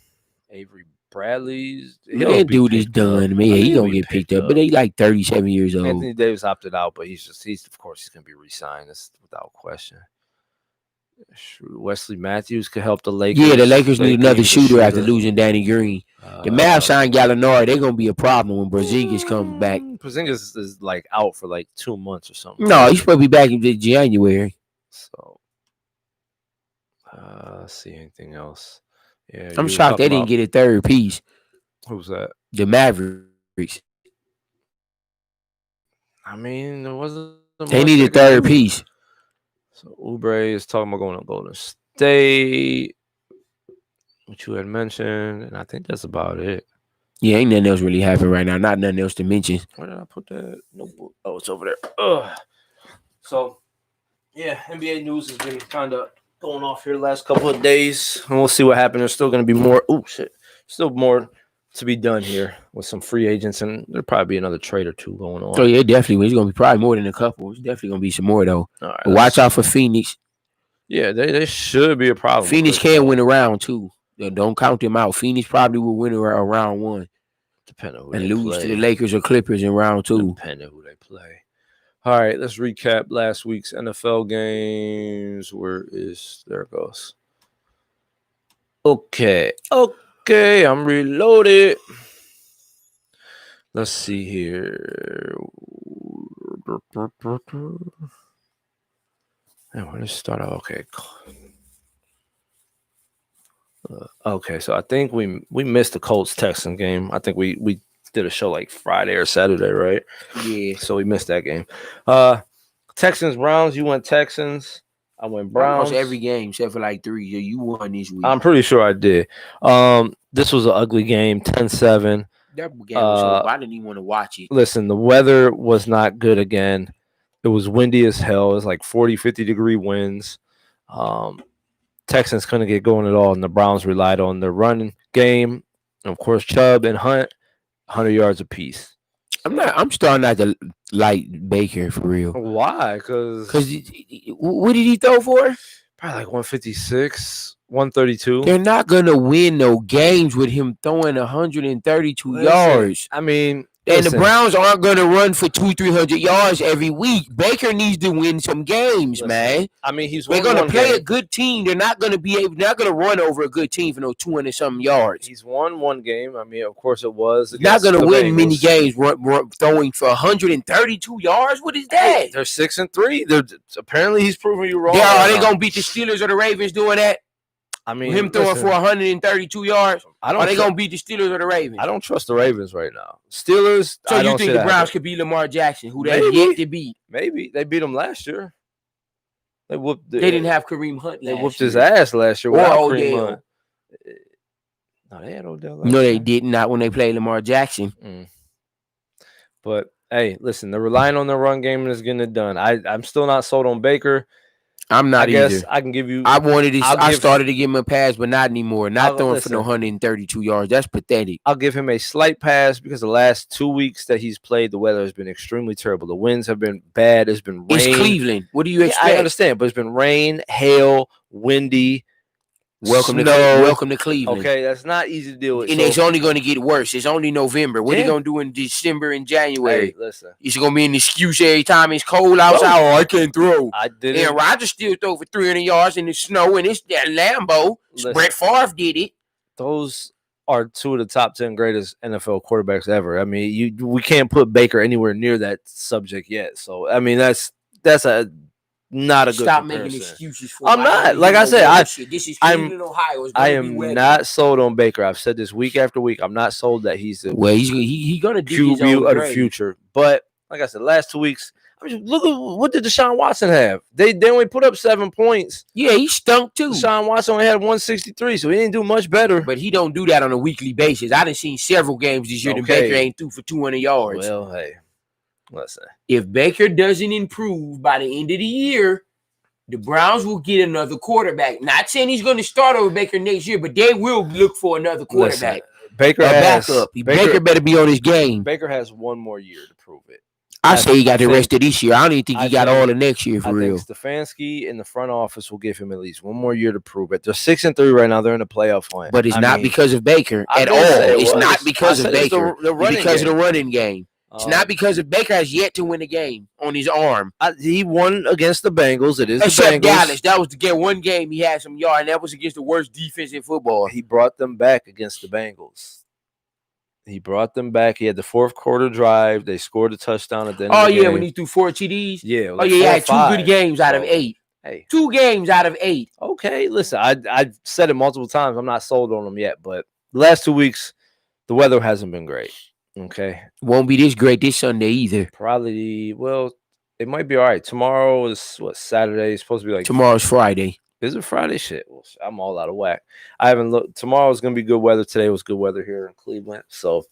[SPEAKER 1] Avery Bradley's
[SPEAKER 2] that dude is done, man. He gonna get picked up, but they like 37 years old.
[SPEAKER 1] Anthony Davis opted out, but he's of course he's gonna be re-signed. That's without question. Wesley Matthews could help the Lakers.
[SPEAKER 2] Yeah, the Lakers need another shooter after losing Danny Green. The Mavs signed Gallinari. They're gonna be a problem when Porzingis comes back.
[SPEAKER 1] Porzingis is like out for like 2 months or something.
[SPEAKER 2] No, he's supposed to be back in January.
[SPEAKER 1] So, let's see anything else. Yeah,
[SPEAKER 2] I'm shocked they didn't get a third piece.
[SPEAKER 1] Who's that?
[SPEAKER 2] The Mavericks.
[SPEAKER 1] I mean, there wasn't.
[SPEAKER 2] They need a third piece.
[SPEAKER 1] So Oubre is talking about going to Golden State, which you had mentioned, and I think that's about it.
[SPEAKER 2] Yeah, ain't nothing else really happening right now. Not nothing else to mention.
[SPEAKER 1] Where did I put that notebook? Oh, it's over there. Ugh. So, yeah, NBA news has been kind of going off here the last couple of days, and we'll see what happens. There's still going to be more. Oh shit! Still more to be done here with some free agents, and there'll probably be another trade or two going on.
[SPEAKER 2] Oh yeah, definitely. It's gonna be probably more than a couple. It's definitely gonna be some more though.
[SPEAKER 1] All right,
[SPEAKER 2] but watch out for Phoenix.
[SPEAKER 1] Yeah, they should be a problem.
[SPEAKER 2] Phoenix can win a round too. Don't count them out. Phoenix probably will win a round one,
[SPEAKER 1] depending on who
[SPEAKER 2] and
[SPEAKER 1] they
[SPEAKER 2] lose
[SPEAKER 1] play.
[SPEAKER 2] to the Lakers or Clippers in round two.
[SPEAKER 1] Depending on who they play. All right, let's recap last week's NFL games. There it goes. Okay, I'm reloaded. Let's see here. Where to start out? Okay. Okay, so I think we missed the Colts Texans game. I think we did a show like Friday or Saturday, right?
[SPEAKER 2] Yeah.
[SPEAKER 1] So we missed that game. Texans Browns. You went Texans. I went Browns.
[SPEAKER 2] Almost every game except for like 3. Yeah, you won this week.
[SPEAKER 1] I'm pretty sure I did. This was an ugly game, 10-7.
[SPEAKER 2] That game was horrible. I didn't even want to watch it.
[SPEAKER 1] Listen, the weather was not good again. It was windy as hell. It was like 40, 50-degree winds. Texans couldn't get going at all, and the Browns relied on their running game. And of course, Chubb and Hunt, 100 yards apiece.
[SPEAKER 2] I'm starting not to like Baker for real.
[SPEAKER 1] Why? Because
[SPEAKER 2] what did he throw for?
[SPEAKER 1] Probably like 156, 132.
[SPEAKER 2] They're not gonna win no games with him throwing 132 yards.
[SPEAKER 1] I mean,
[SPEAKER 2] and the Browns aren't gonna run for 200-300 yards every week. Baker needs to win some games, man.
[SPEAKER 1] I mean,
[SPEAKER 2] they're gonna play a good team. They're not gonna be able. They're not gonna run over a good team for no 200-something yards.
[SPEAKER 1] He's won one game. I mean, of course, it was.
[SPEAKER 2] Not gonna win many games throwing for 132 yards. What is that?
[SPEAKER 1] Hey, they're 6-3. They're apparently he's proving you wrong.
[SPEAKER 2] Yeah, are they gonna beat the Steelers or the Ravens doing that?
[SPEAKER 1] I mean,
[SPEAKER 2] him throwing for 132 yards. Are they gonna beat the Steelers or the Ravens?
[SPEAKER 1] I don't trust the Ravens right now. Steelers.
[SPEAKER 2] So you think the Browns could beat Lamar Jackson, who they yet to beat?
[SPEAKER 1] Maybe they beat him last year. They whooped.
[SPEAKER 2] They didn't have Kareem Hunt.
[SPEAKER 1] They whooped his ass last year. Without Kareem Hunt.
[SPEAKER 2] No, they had Odell. No, they did not when they played Lamar Jackson.
[SPEAKER 1] But hey, listen, they're relying on their run game and it's getting it done. I'm still not sold on Baker.
[SPEAKER 2] I'm not either.
[SPEAKER 1] I guess I can give you.
[SPEAKER 2] I started to give him a pass, but not anymore. Not throwing for no 132 yards. That's pathetic.
[SPEAKER 1] I'll give him a slight pass because the last 2 weeks that he's played, the weather has been extremely terrible. The winds have been bad. It's been rain.
[SPEAKER 2] It's Cleveland. What do you expect?
[SPEAKER 1] I understand, but it's been rain, hail, windy.
[SPEAKER 2] Welcome to Cleveland.
[SPEAKER 1] Okay, that's not easy to deal with.
[SPEAKER 2] And it's only going to get worse. It's only November. What are you going to do in December and January?
[SPEAKER 1] Hey, listen.
[SPEAKER 2] It's going to be an excuse every time it's cold outside. Oh, I can't throw.
[SPEAKER 1] I didn't.
[SPEAKER 2] And Rodgers still throw for 300 yards in the snow, and it's that Lambeau. Listen, Brett Favre did it.
[SPEAKER 1] Those are 2 of the top 10 greatest NFL quarterbacks ever. I mean, we can't put Baker anywhere near that subject yet. So, I mean, that's a not a good
[SPEAKER 2] Stop
[SPEAKER 1] comparison.
[SPEAKER 2] Making excuses for
[SPEAKER 1] I'm not. Like I said,
[SPEAKER 2] this is Cleveland, Ohio.
[SPEAKER 1] I am not sold on Baker. I've said this week after week. I'm not sold that he's the
[SPEAKER 2] he's gonna do
[SPEAKER 1] QB of the future. But like I said, last 2 weeks, I mean, look at what did Deshaun Watson have? They only put up 7 points.
[SPEAKER 2] Yeah, he stunk too.
[SPEAKER 1] Deshaun Watson only had 163, so he didn't do much better.
[SPEAKER 2] But he don't do that on a weekly basis. I done seen several games this year that Baker ain't threw for 200 yards.
[SPEAKER 1] Well, hey, listen.
[SPEAKER 2] If Baker doesn't improve by the end of the year, the Browns will get another quarterback. Not saying he's going to start over Baker next year, but they will look for another quarterback.
[SPEAKER 1] Listen, Baker
[SPEAKER 2] better be on his game.
[SPEAKER 1] Baker has 1 more year to prove it.
[SPEAKER 2] I say he got the rest of this year. I don't even think he got all of next year for real.
[SPEAKER 1] I think Stefanski in the front office will give him at least 1 more year to prove it. They're 6-3 right now. They're in the playoff hunt.
[SPEAKER 2] But it's not because of Baker at all. It's not because of Baker. It's because of the running game. It's not because of Baker has yet to win a game on his arm.
[SPEAKER 1] He won against the Bengals. It is
[SPEAKER 2] Except
[SPEAKER 1] the Bengals.
[SPEAKER 2] Dallas. That was to get 1 game. He had some yard, and that was against the worst defense in football.
[SPEAKER 1] He brought them back against the Bengals. He brought them back. He had the 4th quarter drive. They scored a touchdown at the end of the game.
[SPEAKER 2] When he threw 4 TDs?
[SPEAKER 1] Yeah.
[SPEAKER 2] Like he had 2 good games out of 8.
[SPEAKER 1] Hey.
[SPEAKER 2] 2 games out of 8.
[SPEAKER 1] Okay, listen, I've said it multiple times. I'm not sold on him yet, but the last 2 weeks, the weather hasn't been great. Okay.
[SPEAKER 2] Won't be this great this Sunday either.
[SPEAKER 1] Probably, well, it might be all right. Tomorrow is Saturday? It's supposed to be like
[SPEAKER 2] tomorrow's Friday.
[SPEAKER 1] Is it Friday? Shit. Well, I'm all out of whack. I haven't looked. Tomorrow is going to be good weather. Today was good weather here in Cleveland. So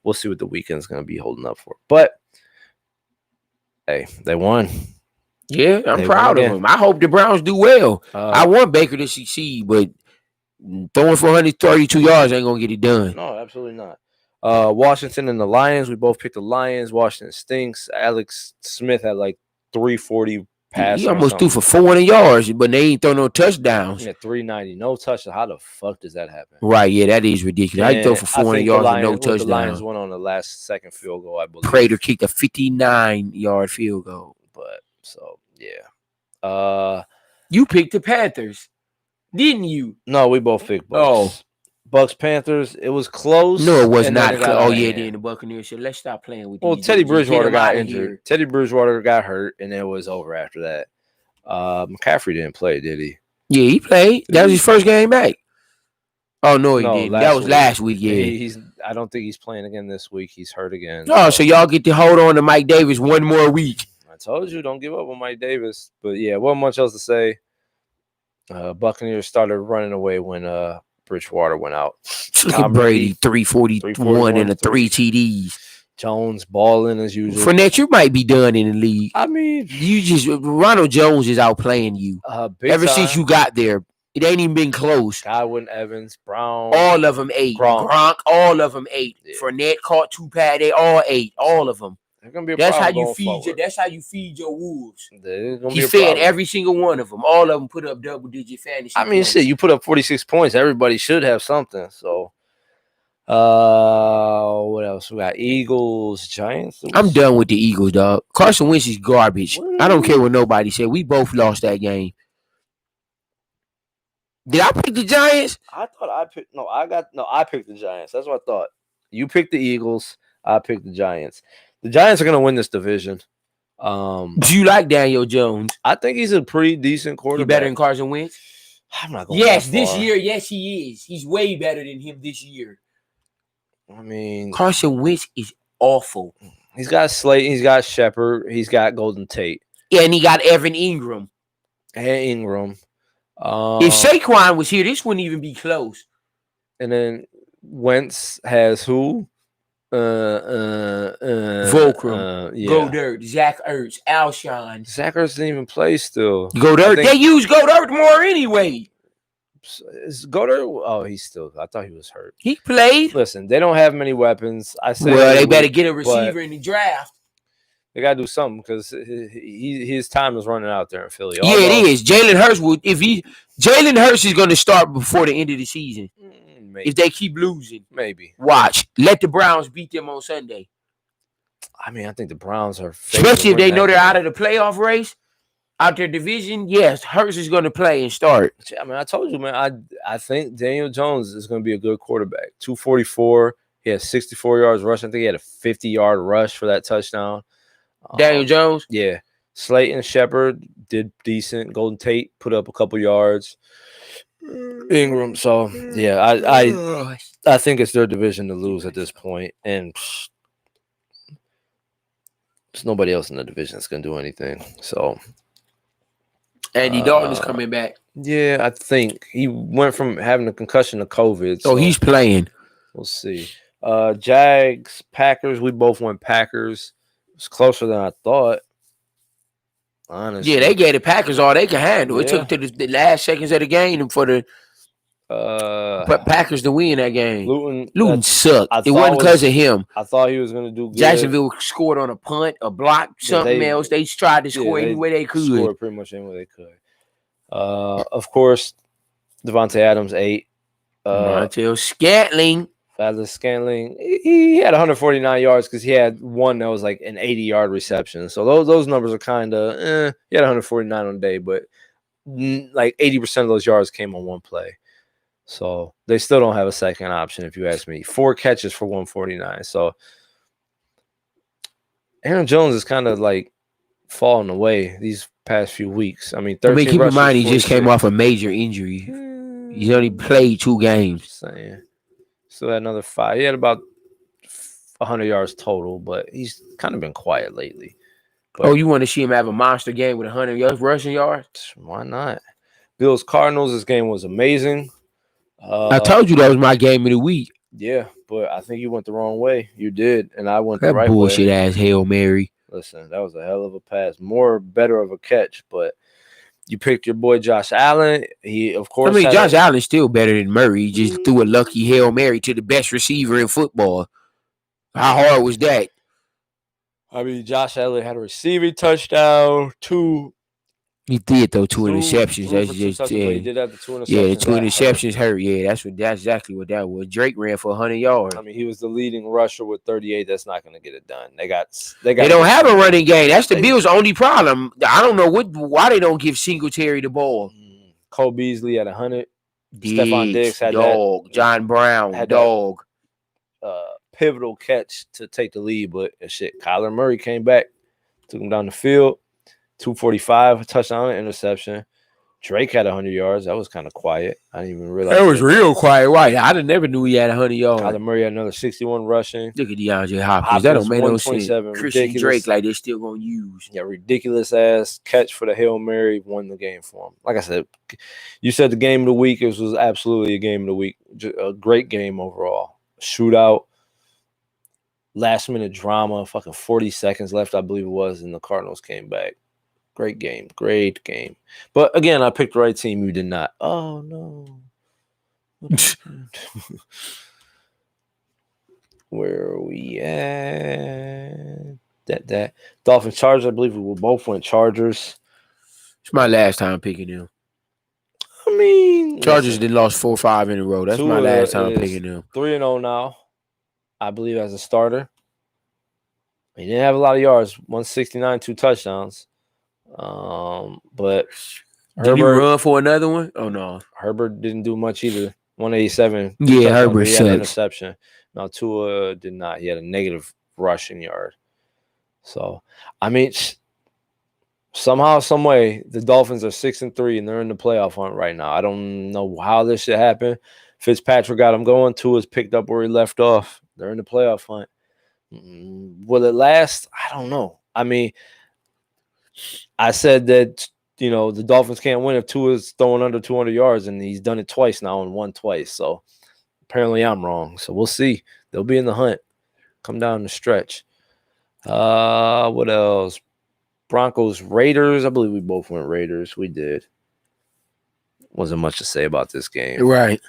[SPEAKER 1] we'll see what the weekend's going to be holding up for. But hey, they won.
[SPEAKER 2] Yeah, I'm proud of them. I hope the Browns do well. I want Baker to succeed, but throwing for 132 yards ain't going to get it done.
[SPEAKER 1] No, absolutely not. Washington and the Lions. We both picked the Lions. Washington stinks. Alex Smith had like 340 passes.
[SPEAKER 2] He almost threw for 400 yards, but they ain't throw no touchdowns.
[SPEAKER 1] He had 390, no touchdown. How the fuck does that happen?
[SPEAKER 2] Right, yeah, that is ridiculous. I throw for 400 yards with no touchdown.
[SPEAKER 1] The Lions went on the last second field goal, I believe.
[SPEAKER 2] Prater kicked a 59-yard field goal.
[SPEAKER 1] But so yeah.
[SPEAKER 2] You picked the Panthers, didn't you?
[SPEAKER 1] No, we both picked Bucks. Bucks Panthers. It was close.
[SPEAKER 2] No, it was
[SPEAKER 1] and then
[SPEAKER 2] not.
[SPEAKER 1] it got out of
[SPEAKER 2] Then
[SPEAKER 1] hand.
[SPEAKER 2] the Buccaneers said, "Let's stop playing with
[SPEAKER 1] Well,
[SPEAKER 2] these."
[SPEAKER 1] Teddy
[SPEAKER 2] dudes. Get
[SPEAKER 1] Bridgewater
[SPEAKER 2] them
[SPEAKER 1] got
[SPEAKER 2] outta
[SPEAKER 1] injured.
[SPEAKER 2] here.
[SPEAKER 1] Teddy Bridgewater got hurt, and it was over after that. McCaffrey didn't play, did he?
[SPEAKER 2] Yeah, he played. That was his first game back. Oh no, he didn't. That was last week. Yeah,
[SPEAKER 1] I don't think he's playing again this week. He's hurt again.
[SPEAKER 2] Oh, so y'all get to hold on to Mike Davis one more week.
[SPEAKER 1] I told you, don't give up on Mike Davis. But yeah, wasn't much else to say. Buccaneers started running away when Bridgewater went out.
[SPEAKER 2] Look at Brady, 341 and 3 TDs.
[SPEAKER 1] Jones balling as usual.
[SPEAKER 2] Fournette, you might be done in the league.
[SPEAKER 1] I mean,
[SPEAKER 2] Ronald Jones is outplaying you. Ever since you got there, it ain't even been close.
[SPEAKER 1] Godwin, Evans, Brown.
[SPEAKER 2] All of them 8. Gronk, all of them 8. Yeah. Fournette caught 2 pads. They all 8. All of them. That's how you feed your wolves. He fed every single one of them. All of them put up double-digit fantasy points.
[SPEAKER 1] Shit, you put up 46 points. Everybody should have something. So, what else? We got Eagles, Giants.
[SPEAKER 2] I'm done with the Eagles, dog. Carson Wentz is garbage. I don't care what nobody said. We both lost that game. Did I pick the Giants?
[SPEAKER 1] I thought I picked. I picked the Giants. That's what I thought. You picked the Eagles. I picked the Giants. The Giants are going to win this division.
[SPEAKER 2] Do you like Daniel Jones?
[SPEAKER 1] I think he's a pretty decent quarterback.
[SPEAKER 2] You better than Carson Wentz?
[SPEAKER 1] I'm not going.
[SPEAKER 2] Yes, this year, yes, he is. He's way better than him this year.
[SPEAKER 1] I mean,
[SPEAKER 2] Carson Wentz is awful.
[SPEAKER 1] He's got Slayton. He's got Shepard. He's got Golden Tate.
[SPEAKER 2] Yeah, and he got Evan Ingram.
[SPEAKER 1] If
[SPEAKER 2] Saquon was here, this wouldn't even be close.
[SPEAKER 1] And then Wentz has who?
[SPEAKER 2] Fulcrum, Goddard, Zach Ertz, Alshon.
[SPEAKER 1] Zach Ertz didn't even play still.
[SPEAKER 2] Goddard, they use Goddard more anyway.
[SPEAKER 1] Is Goddard? Oh, he's still. I thought he was hurt.
[SPEAKER 2] He played.
[SPEAKER 1] Listen, they don't have many weapons.
[SPEAKER 2] They better get a receiver in the draft.
[SPEAKER 1] They gotta do something because his time is running out there in Philly.
[SPEAKER 2] It is. Jalen Hurts Jalen Hurts is going to start before the end of the season. Maybe. If they keep losing,
[SPEAKER 1] maybe.
[SPEAKER 2] Watch. Let the Browns beat them on Sunday.
[SPEAKER 1] I mean, I think the Browns are,
[SPEAKER 2] especially if they know they're out of the playoff race, out their division. Yes, Hurts is going to play and start.
[SPEAKER 1] I mean, I told you, man. I think Daniel Jones is going to be a good quarterback. 244. He has 64 yards rushing. I think he had a 50-yard rush for that touchdown.
[SPEAKER 2] Daniel Jones?
[SPEAKER 1] Yeah. Slayton, Shepard did decent. Golden Tate put up a couple yards. Ingram. So, yeah, I think it's their division to lose at this point. And there's nobody else in the division that's going to do anything. So,
[SPEAKER 2] Andy Dalton is coming back.
[SPEAKER 1] Yeah, I think. He went from having a concussion to COVID.
[SPEAKER 2] So he's playing.
[SPEAKER 1] We'll see. Jags, Packers. We both went Packers. It's closer than I thought. Honestly.
[SPEAKER 2] Yeah, they gave the Packers all they could handle. It took to the last seconds of the game for the Packers to win that game. Luton sucked. It wasn't because of him.
[SPEAKER 1] I thought he was going to do good.
[SPEAKER 2] Jacksonville scored on a punt, a block, something else. They tried to score any way they could.
[SPEAKER 1] Scored pretty much any way they could. Of course, Devontae Adams 8.
[SPEAKER 2] Until Scantling.
[SPEAKER 1] He had 149 yards because he had one that was like an 80-yard reception. So those numbers are kind of he had 149 on the day, but like 80% of those yards came on one play. So they still don't have a second option, if you ask me. 4 catches for 149. So Aaron Jones is kind of like falling away these past few weeks. I mean,
[SPEAKER 2] keep in mind he just came off a major injury. He's only played 2 games.
[SPEAKER 1] Saying. Still had another 5. He had about 100 yards total, but he's kind of been quiet lately.
[SPEAKER 2] But, you want to see him have a monster game with 100 rushing yards?
[SPEAKER 1] Why not? Bills Cardinals, this game was amazing.
[SPEAKER 2] I told you that was my game of the week.
[SPEAKER 1] Yeah, but I think you went the wrong way. You did, and I went the right way.
[SPEAKER 2] That bullshit ass Hail Mary.
[SPEAKER 1] Listen, that was a hell of a pass. Better of a catch, but you picked your boy Josh Allen. He, of course,
[SPEAKER 2] Josh Allen's still better than Murray. He just threw a lucky Hail Mary to the best receiver in football. How hard was that?
[SPEAKER 1] I mean, Josh Allen had a receiving touchdown, 2.
[SPEAKER 2] He did though 2 interceptions.
[SPEAKER 1] That's just he did have the 2 interceptions.
[SPEAKER 2] Yeah, the 2 interceptions hurt. Yeah, that's exactly what that was. Drake ran for 100 yards.
[SPEAKER 1] I mean, he was the leading rusher with 38. That's not going to get it done. They
[SPEAKER 2] don't have a running game. That's the Bills' only problem. I don't know why they don't give Singletary the ball.
[SPEAKER 1] Cole Beasley at 100. Stephon Diggs had
[SPEAKER 2] dog. John Brown,
[SPEAKER 1] had
[SPEAKER 2] dog.
[SPEAKER 1] pivotal catch to take the lead, but shit, Kyler Murray came back, took him down the field, 245, a touchdown, and interception. Drake had 100 yards. That was kind of quiet. I didn't even realize.
[SPEAKER 2] That was real quiet. Right. I never knew he had 100 yards.
[SPEAKER 1] Kyler Murray had another 61 rushing.
[SPEAKER 2] Look at DeAndre Hopkins. That don't make no sense. Christian Drake, like, they're still going to use.
[SPEAKER 1] Yeah, ridiculous-ass catch for the Hail Mary, won the game for him. Like I said, you said the game of the week. It was absolutely a game of the week. A great game overall. Shootout. Last-minute drama. Fucking 40 seconds left, I believe it was, and the Cardinals came back. Great game. Great game. But, again, I picked the right team. You did not. Oh, no. Where are we at? That Dolphins Chargers. I believe we both went Chargers.
[SPEAKER 2] It's my last time picking them.
[SPEAKER 1] I mean,
[SPEAKER 2] Chargers did lost 4 or 5 in a row. That's my last time picking them.
[SPEAKER 1] 3-0 now, I believe, as a starter. He didn't have a lot of yards, 169, 2 touchdowns. But
[SPEAKER 2] did he run for another one? Oh no,
[SPEAKER 1] Herbert didn't do much either. 187.
[SPEAKER 2] Yeah, Herbert
[SPEAKER 1] had an interception. Now Tua did not. He had a negative rushing yard. So I mean, somehow, some way, the Dolphins are 6-3 and they're in the playoff hunt right now. I don't know how this should happen. Fitzpatrick got them going. Tua's picked up where he left off. They're in the playoff hunt. Will it last? I don't know. I mean, I said that, the Dolphins can't win if Tua's throwing under 200 yards, and he's done it twice now and won twice. So apparently I'm wrong. So we'll see. They'll be in the hunt. Come down the stretch. What else? Broncos, Raiders. I believe we both went Raiders. We did. Wasn't much to say about this game.
[SPEAKER 2] Right.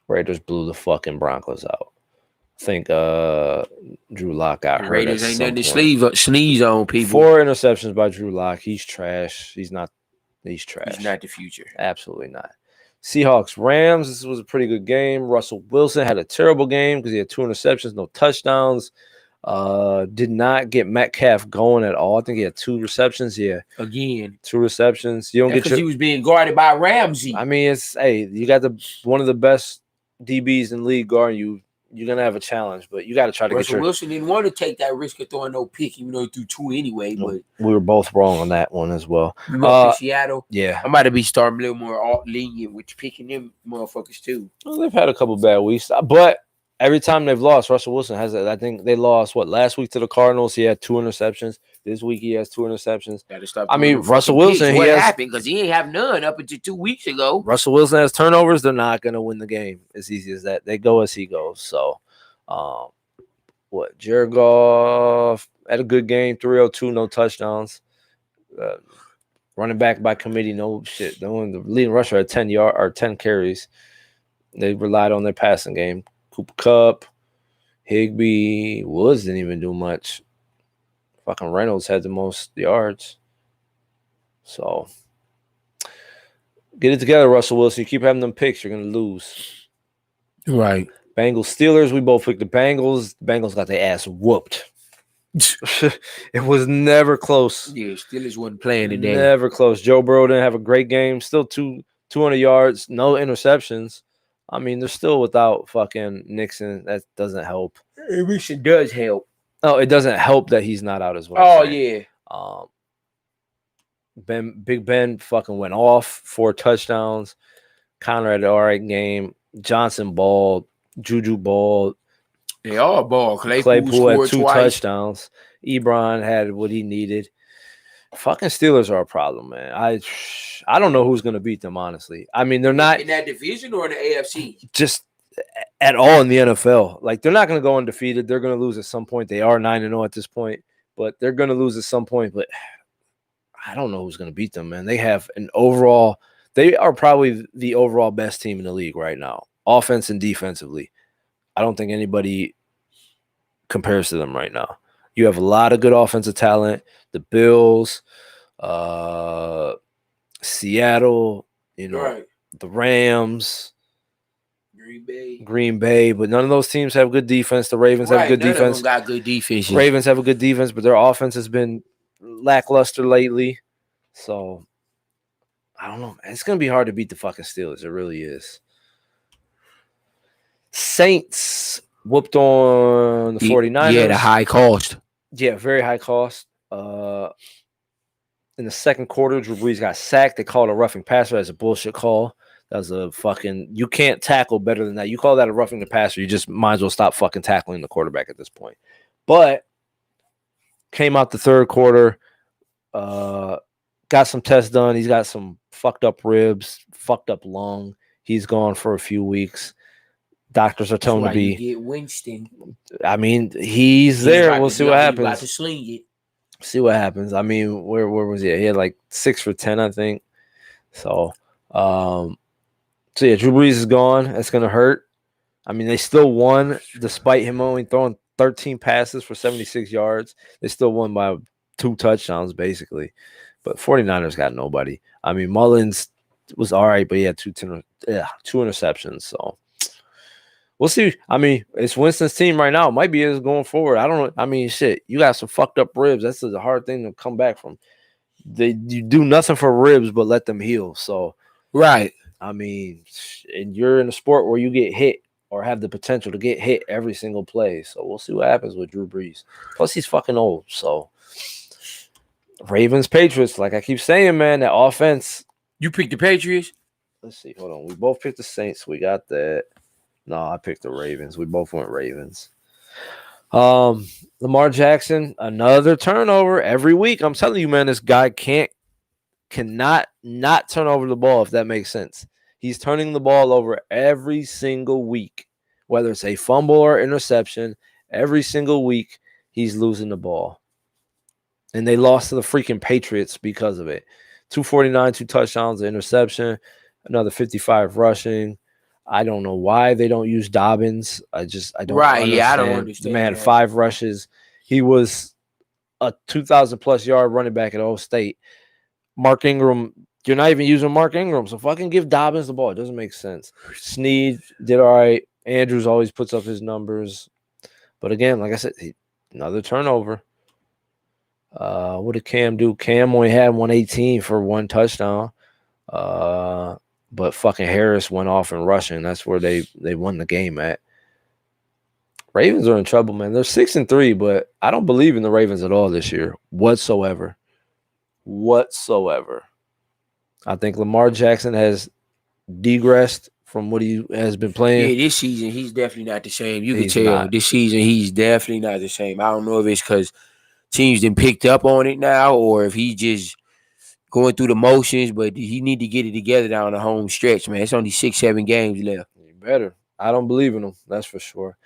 [SPEAKER 1] Raiders blew the fucking Broncos out. I think Drew Lock got hurt.
[SPEAKER 2] Raiders ain't nothing to sneeze on, people.
[SPEAKER 1] 4 interceptions by Drew Lock. He's trash. He's trash.
[SPEAKER 2] He's not the future.
[SPEAKER 1] Absolutely not. Seahawks, Rams. This was a pretty good game. Russell Wilson had a terrible game because he had 2 interceptions, no touchdowns. Did not get Metcalf going at all. I think he had 2 receptions. Yeah.
[SPEAKER 2] Again.
[SPEAKER 1] 2 receptions. You don't get
[SPEAKER 2] because he was being guarded by Ramsey.
[SPEAKER 1] I mean, you got one of the best DBs in the league guarding you. You're gonna have a challenge, but you got to try to
[SPEAKER 2] Russell Wilson didn't want to take that risk of throwing no pick, even though he threw 2 anyway. But
[SPEAKER 1] we were both wrong on that one as well.
[SPEAKER 2] Seattle,
[SPEAKER 1] yeah,
[SPEAKER 2] I might have been starting a little more lenient with picking them motherfuckers too.
[SPEAKER 1] Well, they've had a couple bad weeks, but every time they've lost, Russell Wilson has it. I think they lost last week to the Cardinals. He had 2 interceptions. This week he has 2 interceptions.
[SPEAKER 2] I mean,
[SPEAKER 1] Russell Wilson.
[SPEAKER 2] What happened? Because he ain't have none up until 2 weeks ago.
[SPEAKER 1] Russell Wilson has turnovers. They're not gonna win the game. As easy as that. They go as he goes. So. Jared Goff had a good game, 302, no touchdowns. Running back by committee, no shit. The leading rusher had 10 carries. They relied on their passing game. Cooper Kupp, Higbee, Woods didn't even do much. Fucking Reynolds had the most yards. So get it together, Russell Wilson. You keep having them picks, you're gonna lose.
[SPEAKER 2] Right.
[SPEAKER 1] Bengals, Steelers, we both picked the Bengals. The Bengals got their ass whooped. It was never close.
[SPEAKER 2] Yeah, Steelers wasn't playing today.
[SPEAKER 1] Never close. Joe Burrow didn't have a great game. Still 200 yards, no interceptions. I mean, they're still without fucking Nixon. That doesn't help.
[SPEAKER 2] Nixon does help.
[SPEAKER 1] Oh, it doesn't help that he's not out as well.
[SPEAKER 2] Oh, yeah.
[SPEAKER 1] Big Ben fucking went off, 4 touchdowns. Connor had an all right game. Johnson balled. Juju balled.
[SPEAKER 2] They all balled.
[SPEAKER 1] Claypool had 2 touchdowns. Ebron had what he needed. Fucking Steelers are a problem, man. I don't know who's going to beat them, honestly. I mean, they're not
[SPEAKER 2] in that division or in the AFC.
[SPEAKER 1] Just at all in the NFL. Like, they're not going to go undefeated. They're going to lose at some point. They are 9-0 at this point, but they're going to lose at some point. But I don't know who's going to beat them, man. They have they are probably the overall best team in the league right now, offense and defensively. I don't think anybody compares to them right now. You have a lot of good offensive talent. The Bills, Seattle, right. The Rams, Green Bay, but none of those teams have good defense. The Ravens have good defense.
[SPEAKER 2] None of them got good defense.
[SPEAKER 1] Ravens have a good defense, but their offense has been lackluster lately. So I don't know, man. It's gonna be hard to beat the fucking Steelers. It really is. Saints whooped on the 49ers.
[SPEAKER 2] Yeah, the high cost.
[SPEAKER 1] Yeah, very high cost. In the second quarter, Drew Brees got sacked. They called a roughing passer as a bullshit call. That was a fucking. You can't tackle better than that. You call that a roughing the passer, you just might as well stop fucking tackling the quarterback at this point. But came out the third quarter, got some tests done. He's got some fucked up ribs, fucked up lung. He's gone for a few weeks. Doctors are telling him to be.
[SPEAKER 2] Get Winston.
[SPEAKER 1] I mean, he's there. We'll see what happens.
[SPEAKER 2] About to sling it.
[SPEAKER 1] See what happens. I mean, where was he? He had like 6 for 10, I think. So yeah, Drew Brees is gone. That's gonna hurt. I mean, they still won despite him only throwing 13 passes for 76 yards. They still won by 2 touchdowns, basically. But 49ers got nobody. I mean, Mullins was all right, but he had 2 interceptions. So we'll see. I mean, it's Winston's team right now. It might be his going forward. I don't know. I mean, shit, you got some fucked up ribs. That's a hard thing to come back from. You do nothing for ribs but let them heal. So,
[SPEAKER 2] right.
[SPEAKER 1] I mean, and you're in a sport where you get hit or have the potential to get hit every single play. So we'll see what happens with Drew Brees. Plus, he's fucking old. So, Ravens, Patriots, like I keep saying, man, that offense.
[SPEAKER 2] You picked the Patriots?
[SPEAKER 1] Let's see. Hold on. We both picked the Saints. We got that. No, I picked the Ravens. We both went Ravens. Lamar Jackson, another turnover every week. I'm telling you, man, this guy cannot not turn over the ball, if that makes sense. He's turning the ball over every single week, whether it's a fumble or interception. Every single week, he's losing the ball. And they lost to the freaking Patriots because of it. 249, 2 touchdowns, an interception, another 55 rushing. I don't know why they don't use Dobbins. I don't understand.
[SPEAKER 2] Yeah, I don't understand.
[SPEAKER 1] The man had 5 rushes. He was a 2,000-plus yard running back at Ohio State. Mark Ingram, you're not even using Mark Ingram, so fucking give Dobbins the ball. It doesn't make sense. Snead did all right. Andrews always puts up his numbers. But again, like I said, another turnover. What did Cam do? Cam only had 118 for 1 touchdown. But fucking Harris went off in rushing. That's where they won the game at. Ravens are in trouble, man. They're 6-3, but I don't believe in the Ravens at all this year whatsoever. I think Lamar Jackson has degressed from what he has been playing.
[SPEAKER 2] Yeah, this season he's definitely not the same. You can tell this season he's definitely not the same. I don't know if it's because teams done picked up on it now or if he just going through the motions, but he need to get it together down the home stretch, man. It's only 6-7 games left.
[SPEAKER 1] You better. I don't believe in him. That's for sure.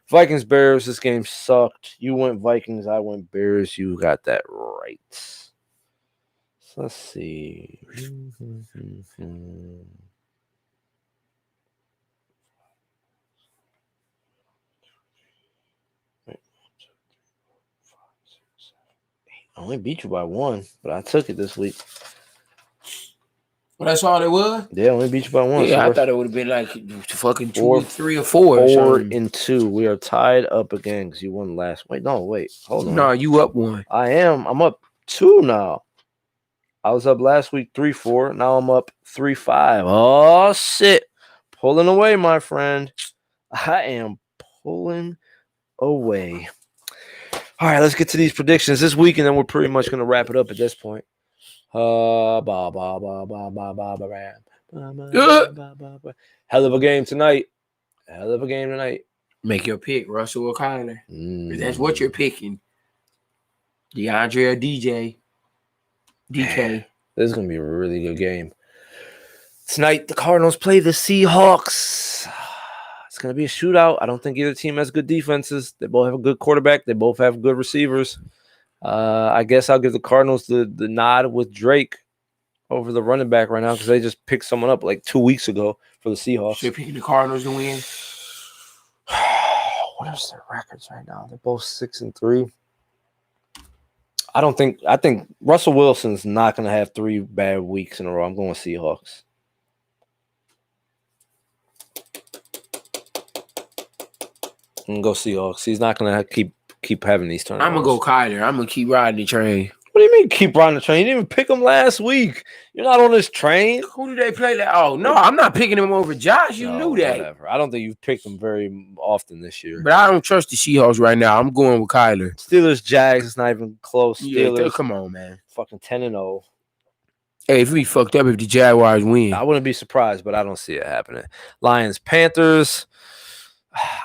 [SPEAKER 1] Vikings, Bears, this game sucked. You went Vikings, I went Bears. You got that right. So let's see. I only beat you by 1, but I took it this week.
[SPEAKER 2] Well, that's all it was?
[SPEAKER 1] Yeah, I only beat you by 1.
[SPEAKER 2] Yeah, so I thought it would have been like fucking 2, 3, or 4.
[SPEAKER 1] 4-2. We are tied up again because you won last. Wait, hold on.
[SPEAKER 2] No, you up 1.
[SPEAKER 1] I am. I'm up 2 now. I was up last week 3-4. Now I'm up 3-5. Oh, shit. Pulling away, my friend. I am pulling away. All right, let's get to these predictions this week, and then we're pretty much going to wrap it up at this point. Hell of a game tonight.
[SPEAKER 2] Make your pick, Russell or Kyler. That's what you're picking. DeAndre or DJ. DK.
[SPEAKER 1] This is going to be a really good game. Tonight, the Cardinals play the Seahawks. It's going to be a shootout. I don't think either team has good defenses. They both have a good quarterback. They both have good receivers. I guess I'll give the Cardinals the nod with Drake over the running back right now because they just picked someone up like 2 weeks ago for the Seahawks.
[SPEAKER 2] So you're picking the Cardinals to win?
[SPEAKER 1] What is their records right now? They're both 6-3. I think Russell Wilson's not going to have 3 bad weeks in a row. I'm going Seahawks. I'm going to go Seahawks. He's not going to keep having these turnovers.
[SPEAKER 2] I'm going to go Kyler. I'm going to keep riding the train.
[SPEAKER 1] What do you mean keep riding the train? You didn't even pick him last week. You're not on this train.
[SPEAKER 2] Who do they play? Oh no, I'm not picking him over Josh. You knew that.
[SPEAKER 1] Whatever. I don't think you've picked him very often this year.
[SPEAKER 2] But I don't trust the Seahawks right now. I'm going with Kyler.
[SPEAKER 1] Steelers, Jags. It's not even close. Steelers.
[SPEAKER 2] Yeah, come on, man.
[SPEAKER 1] Fucking 10-0.
[SPEAKER 2] Hey, if we fucked up if the Jaguars win,
[SPEAKER 1] I wouldn't be surprised, but I don't see it happening. Lions, Panthers.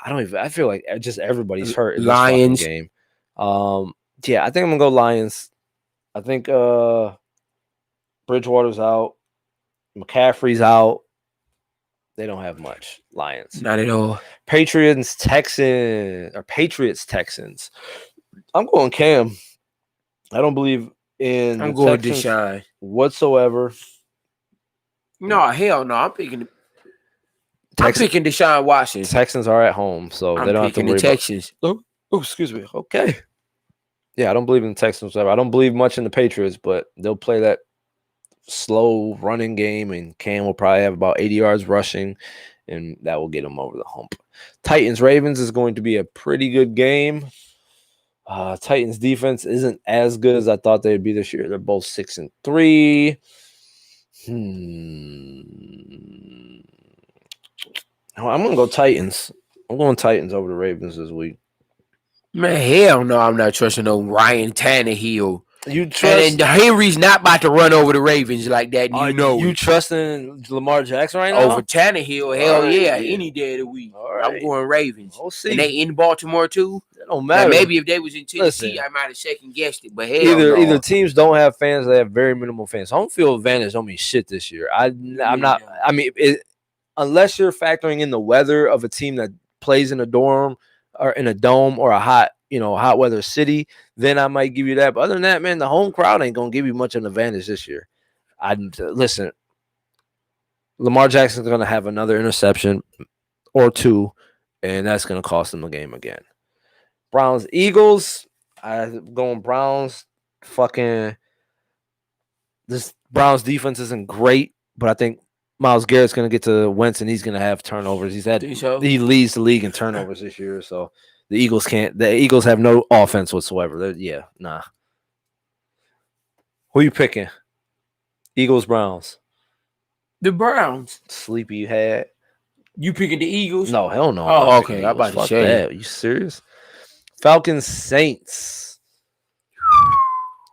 [SPEAKER 1] I feel like just everybody's hurt in
[SPEAKER 2] Lions
[SPEAKER 1] this game. Yeah, I think I'm gonna go Lions. I think Bridgewater's out. McCaffrey's out. They don't have much. Lions.
[SPEAKER 2] Not at all.
[SPEAKER 1] Patriots, Texans. I'm going Cam. I don't believe in
[SPEAKER 2] I'm going Deshaun
[SPEAKER 1] whatsoever.
[SPEAKER 2] No, hell no. I'm picking Deshaun Watson.
[SPEAKER 1] Texans are at home, so they don't have to worry
[SPEAKER 2] the Texans.
[SPEAKER 1] Oh, excuse me. Okay. Yeah, I don't believe in the Texans whatsoever. I don't believe much in the Patriots, but they'll play that slow running game, and Cam will probably have about 80 yards rushing, and that will get him over the hump. Titans Ravens is going to be a pretty good game. Titans defense isn't as good as I thought they'd be this year. They're both 6-3. I'm gonna go Titans. I'm going Titans over the Ravens this week.
[SPEAKER 2] Man, hell no, I'm not trusting no Ryan Tannehill.
[SPEAKER 1] You trust?
[SPEAKER 2] And Henry's not about to run over the Ravens like that.
[SPEAKER 1] You trusting Lamar Jackson right now
[SPEAKER 2] over Tannehill? Hell yeah, any day of the week.
[SPEAKER 1] Right.
[SPEAKER 2] I'm going Ravens.
[SPEAKER 1] We'll see.
[SPEAKER 2] And they in Baltimore too.
[SPEAKER 1] It don't matter.
[SPEAKER 2] Now, maybe if they was in Tennessee, I might have second guessed it. But hell,
[SPEAKER 1] either teams don't have fans, they have very minimal fans. Home field advantage don't mean shit this year. I'm not. I mean, unless you're factoring in the weather of a team that plays in a dorm or in a dome or a hot weather city, then I might give you that. But other than that, man, the home crowd ain't gonna give you much of an advantage this year. Listen, Lamar Jackson's gonna have another interception or two, and that's gonna cost him the game again. Browns, Eagles. I'm going Browns. This Browns defense isn't great, but I think Myles Garrett's gonna get to Wentz, and he's gonna have turnovers. He leads the league in turnovers this year, so. The Eagles have no offense whatsoever. Nah. Who you picking? Eagles, Browns.
[SPEAKER 2] The Browns.
[SPEAKER 1] Sleepy head.
[SPEAKER 2] You picking the Eagles?
[SPEAKER 1] No, hell no.
[SPEAKER 2] Oh, okay. I'm about to say
[SPEAKER 1] that. Are you serious? Falcons, Saints.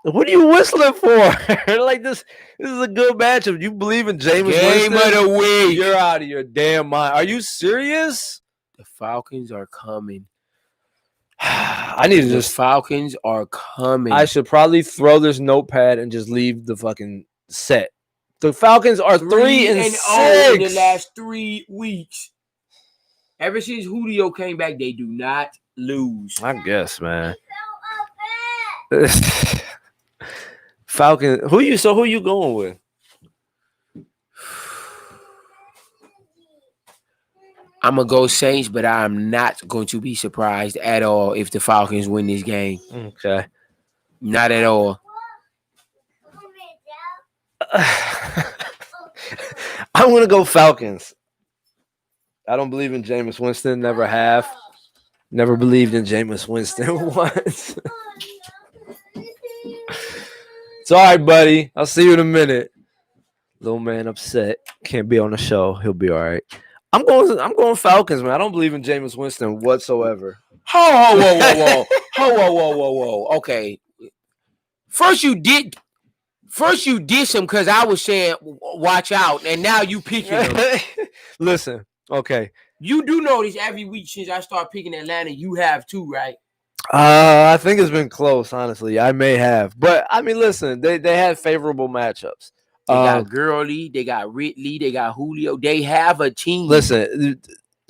[SPEAKER 1] What are you whistling for? Like this is a good matchup. You believe in Jameis Winston?
[SPEAKER 2] Game of the week.
[SPEAKER 1] You're out of your damn mind. Are you serious?
[SPEAKER 2] The Falcons are coming.
[SPEAKER 1] The
[SPEAKER 2] Falcons are coming.
[SPEAKER 1] I should probably throw this notepad and just leave the fucking set. The Falcons are 3-6
[SPEAKER 2] in the last 3 weeks. Ever since Julio came back, they do not lose.
[SPEAKER 1] I guess, man. Falcons. Who you going with?
[SPEAKER 2] I'm going to go Saints, but I'm not going to be surprised at all if the Falcons win this game.
[SPEAKER 1] Okay.
[SPEAKER 2] Not at all.
[SPEAKER 1] I'm going to go Falcons. I don't believe in Jameis Winston. Never have. Never believed in Jameis Winston once. It's all right, buddy. I'll see you in a minute. Little man upset. Can't be on the show. He'll be all right. I'm going Falcons, man. I don't believe in Jameis Winston whatsoever.
[SPEAKER 2] Whoa. Okay. First you did him because I was saying watch out, and now you picking him.
[SPEAKER 1] Listen, okay.
[SPEAKER 2] You do notice every week since I start picking Atlanta, you have too, right?
[SPEAKER 1] I think it's been close, honestly. I may have. But, I mean, listen, they had favorable matchups.
[SPEAKER 2] They got Gurley, they got Ridley, they got Julio. They have a team.
[SPEAKER 1] Listen,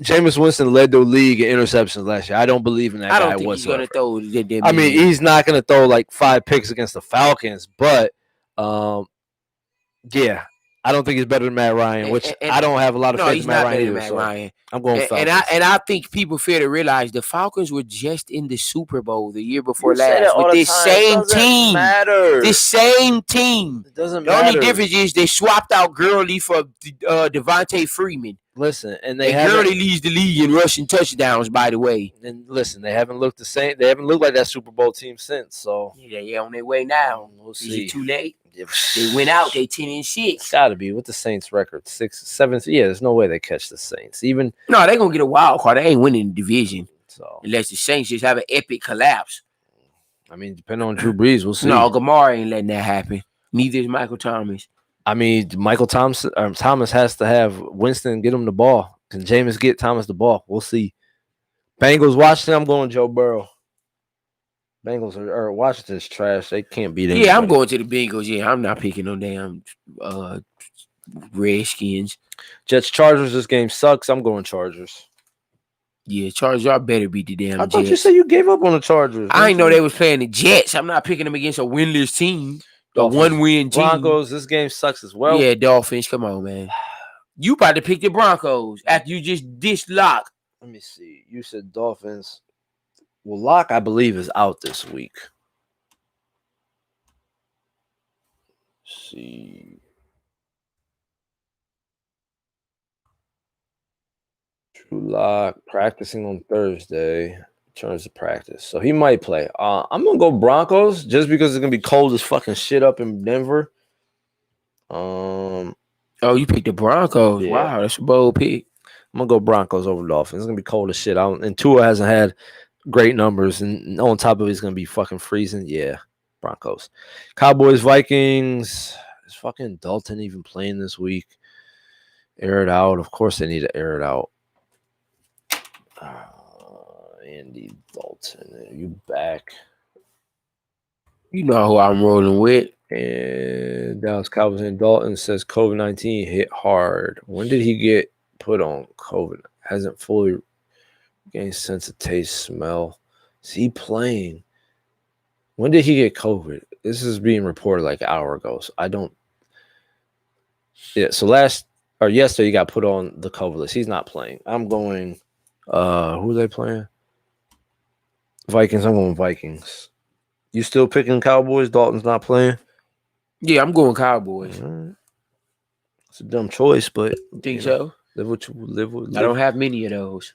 [SPEAKER 1] Jameis Winston led the league in interceptions last year. I don't believe in that guy whatsoever.
[SPEAKER 2] He's going to throw.
[SPEAKER 1] I mean, he's not going to throw like 5 picks against the Falcons, but yeah, I don't think he's better than Matt Ryan, which I don't have a lot of faith in Matt Ryan either. I'm going Falcons.
[SPEAKER 2] And I think people fail to realize the Falcons were just in the Super Bowl the year before last with this same team. This same team.
[SPEAKER 1] It doesn't
[SPEAKER 2] matter. The only difference is they swapped out Gurley for Devontae Freeman.
[SPEAKER 1] Listen, and
[SPEAKER 2] They currently leads the league in rushing touchdowns, by the way.
[SPEAKER 1] And listen, they haven't looked the same. They haven't looked like that Super Bowl team since. So
[SPEAKER 2] yeah, they're on their way now.
[SPEAKER 1] We'll
[SPEAKER 2] Is
[SPEAKER 1] see.
[SPEAKER 2] it too late? They went out. They 10-6.
[SPEAKER 1] It's got to be with the Saints record 6, 7. Yeah, there's no way they catch the Saints. Even
[SPEAKER 2] no, they're gonna get a wild card. They ain't winning the division.
[SPEAKER 1] So
[SPEAKER 2] unless the Saints just have an epic collapse.
[SPEAKER 1] I mean, depending on Drew Brees, we'll see.
[SPEAKER 2] No, Gamar ain't letting that happen. Neither is Michael Thomas.
[SPEAKER 1] I mean, Michael Thompson Thomas has to have Winston get him the ball. Can Jameis get Thomas the ball? We'll see. Bengals, Washington. I'm going Joe Burrow. Bengals or Washington's trash. They can't beat anybody.
[SPEAKER 2] Yeah, I'm going to the Bengals. Yeah, I'm not picking no damn Redskins.
[SPEAKER 1] Jets, Chargers. This game sucks. I'm going Chargers.
[SPEAKER 2] Yeah, Chargers, y'all better beat the damn
[SPEAKER 1] I thought
[SPEAKER 2] Jets.
[SPEAKER 1] you said you gave up on the Chargers.
[SPEAKER 2] I didn't know they was playing the Jets. I'm not picking them against a winless team.
[SPEAKER 1] Dolphins.
[SPEAKER 2] A one-win team.
[SPEAKER 1] Broncos, this game sucks as well.
[SPEAKER 2] Yeah, Dolphins. Come on, man. You about to pick the Broncos after you just dished Lock.
[SPEAKER 1] Let me see. You said Dolphins. Well, Locke, I believe, is out this week. Let's see. Drew Lock practicing on Thursday. Turns to practice. So he might play. I'm going to go Broncos just because it's going to be cold as fucking shit up in Denver.
[SPEAKER 2] Oh, you picked the Broncos.
[SPEAKER 1] Yeah.
[SPEAKER 2] Wow, that's a bold pick.
[SPEAKER 1] I'm going to go Broncos over Dolphins. It's going to be cold as shit. And Tua hasn't had great numbers. And on top of it, it's going to be fucking freezing. Yeah, Broncos. Cowboys, Vikings. Is fucking Dalton even playing this week? Air it out. Of course they need to air it out. Andy Dalton, are you back?
[SPEAKER 2] You know who I'm rolling with.
[SPEAKER 1] And Dallas Cowboys and Dalton says COVID-19 hit hard. When did he get put on COVID? Hasn't fully gained sense of taste, smell. Is he playing? When did he get COVID? This is being reported like an hour ago. So I don't. Yeah, so yesterday he got put on the COVID list. He's not playing. I'm going. Who are they playing? Vikings. I'm going Vikings. You still picking Cowboys? Dalton's not playing?
[SPEAKER 2] Yeah, I'm going Cowboys.
[SPEAKER 1] Right. It's a dumb choice, but
[SPEAKER 2] Think so?
[SPEAKER 1] Live what you live with.
[SPEAKER 2] I don't have many of those.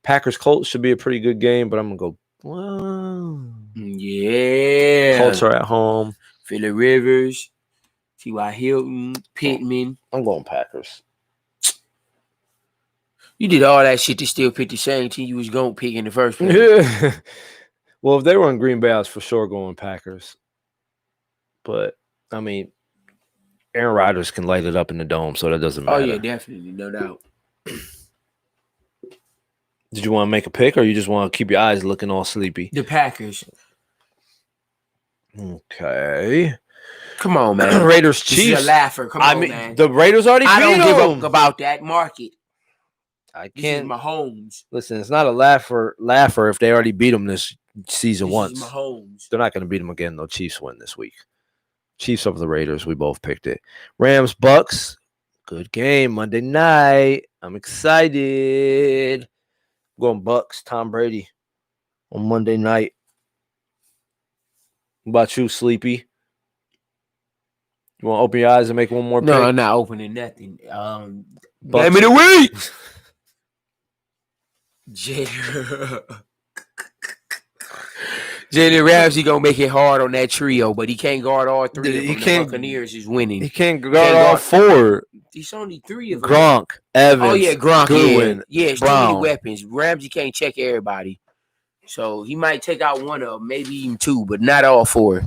[SPEAKER 1] Packers Colts should be a pretty good game, but I'm gonna go. Well,
[SPEAKER 2] yeah.
[SPEAKER 1] Colts are at home.
[SPEAKER 2] Phillip Rivers, T.Y. Hilton, Pittman.
[SPEAKER 1] I'm going Packers.
[SPEAKER 2] You did all that shit to still pick the same team you was going to pick in the first place.
[SPEAKER 1] Yeah. Well, if they were in Green Bay, I was for sure going Packers. But, I mean, Aaron Rodgers can light it up in the dome, so that doesn't matter.
[SPEAKER 2] Oh, yeah, definitely. No doubt.
[SPEAKER 1] Did you want to make a pick, or you just want to keep your eyes looking all sleepy?
[SPEAKER 2] The Packers.
[SPEAKER 1] Okay.
[SPEAKER 2] Come on, man.
[SPEAKER 1] Raiders,
[SPEAKER 2] This
[SPEAKER 1] Chiefs.
[SPEAKER 2] is a laugher. Come on, man.
[SPEAKER 1] The Raiders already
[SPEAKER 2] I
[SPEAKER 1] beat
[SPEAKER 2] don't give
[SPEAKER 1] them.
[SPEAKER 2] up about that market.
[SPEAKER 1] I
[SPEAKER 2] This
[SPEAKER 1] can't.
[SPEAKER 2] is Mahomes.
[SPEAKER 1] Listen, it's not a laugher if they already beat them this season once.
[SPEAKER 2] This is Mahomes.
[SPEAKER 1] They're not going to beat them again, though. Chiefs win this week. Chiefs over the Raiders. We both picked it. Rams, Bucks. Good game Monday night. I'm excited. I'm going Bucks. Tom Brady on Monday night. What about you, Sleepy? You want to open your eyes and make one more pick?
[SPEAKER 2] No, I'm not opening nothing.
[SPEAKER 1] Bucks.
[SPEAKER 2] Game of the week. Jalen Ramsey gonna make it hard on that trio, but he can't guard all three. Of them. The Buccaneers is winning.
[SPEAKER 1] He can't guard all four.
[SPEAKER 2] He's only three of them.
[SPEAKER 1] Gronk, Evans.
[SPEAKER 2] Oh yeah, Gronk.
[SPEAKER 1] Goodwin,
[SPEAKER 2] Yeah, it's too
[SPEAKER 1] Brown.
[SPEAKER 2] many weapons. Ramsey can't check everybody, so he might take out one of them, maybe even two, but not all four.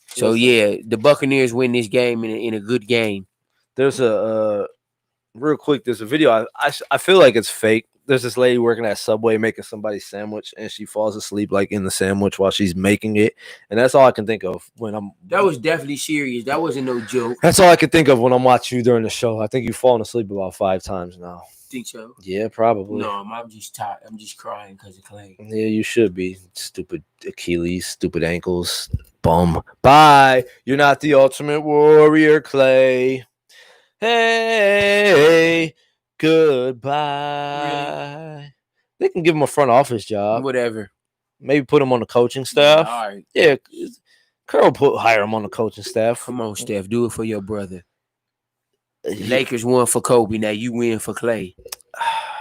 [SPEAKER 2] So yeah, the Buccaneers win this game in a good game.
[SPEAKER 1] There's a real quick. There's a video. I feel like it's fake. There's this lady working at Subway making somebody's sandwich, and she falls asleep like in the sandwich while she's making it. And that's all I can think of when I'm.
[SPEAKER 2] That was definitely serious. That wasn't no joke.
[SPEAKER 1] That's all I can think of when I'm watching you during the show. I think you've fallen asleep about 5 times now.
[SPEAKER 2] Think so?
[SPEAKER 1] Yeah, probably.
[SPEAKER 2] No, I'm just tired. I'm just crying because of Klay.
[SPEAKER 1] Yeah, you should be. Stupid Achilles, stupid ankles, bum. Bye. You're not the ultimate warrior, Klay. Hey, goodbye. Really? They can give him a front office job.
[SPEAKER 2] Whatever.
[SPEAKER 1] Maybe put him on the coaching staff.
[SPEAKER 2] Yeah, all right.
[SPEAKER 1] Yeah, Curl hire him on the coaching staff.
[SPEAKER 2] Come on, Steph. Do it for your brother. The Lakers won for Kobe. Now you win for Klay.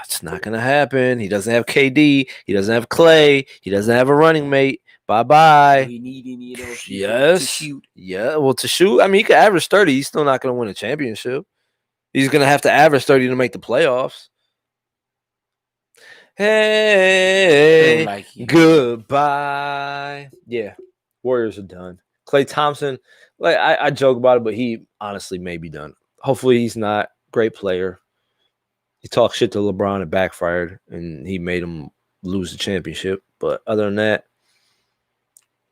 [SPEAKER 1] It's not gonna happen. He doesn't have KD. He doesn't have Klay. He doesn't have a running mate. Bye bye.
[SPEAKER 2] Do he need any of those people
[SPEAKER 1] Yes.
[SPEAKER 2] to shoot?
[SPEAKER 1] Yeah. Well, to shoot, I mean, he could average 30. He's still not gonna win a championship. He's gonna have to average 30 to make the playoffs. Hey,
[SPEAKER 2] like
[SPEAKER 1] goodbye. Yeah, Warriors are done. Klay Thompson, like I joke about it, but he honestly may be done. Hopefully, he's not. Great player. He talked shit to LeBron and backfired, and he made him lose the championship. But other than that,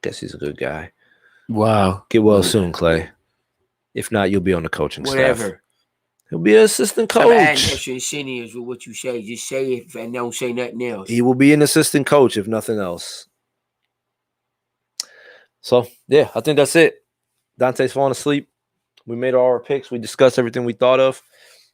[SPEAKER 1] guess he's a good guy.
[SPEAKER 2] Wow.
[SPEAKER 1] Get well soon, Klay. If not, you'll be on the coaching staff.
[SPEAKER 2] Whatever.
[SPEAKER 1] He'll be an assistant coach.
[SPEAKER 2] I'm adding extra incentives with what you say. Just say it and don't say nothing else.
[SPEAKER 1] He will be an assistant coach, if nothing else. So, yeah, I think that's it. Dante's falling asleep. We made all our picks. We discussed everything we thought of.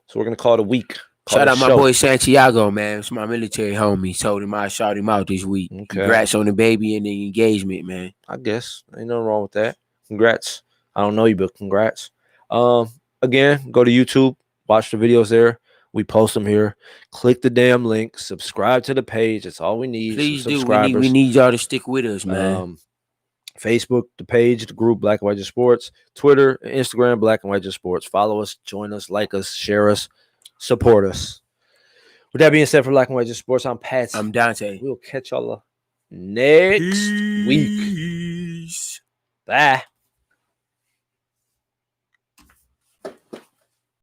[SPEAKER 1] So we're going to call it a week.
[SPEAKER 2] Shout out my boy Santiago, man. It's my military homie. Told him I shout him out this week. Okay. Congrats on the baby and the engagement, man.
[SPEAKER 1] I guess. Ain't nothing wrong with that. Congrats. I don't know you, but congrats. Again, go to YouTube. Watch the videos there. We post them here. Click the damn link. Subscribe to the page. That's all we need.
[SPEAKER 2] Please do. We need y'all to stick with us, man.
[SPEAKER 1] Facebook, the page, the group, Black and White Just Sports. Twitter, Instagram, Black and White Just Sports. Follow us, join us, like us, share us, support us. With that being said, for Black and White Just Sports, I'm Patsy.
[SPEAKER 2] I'm Dante.
[SPEAKER 1] We'll catch y'all next week. Bye.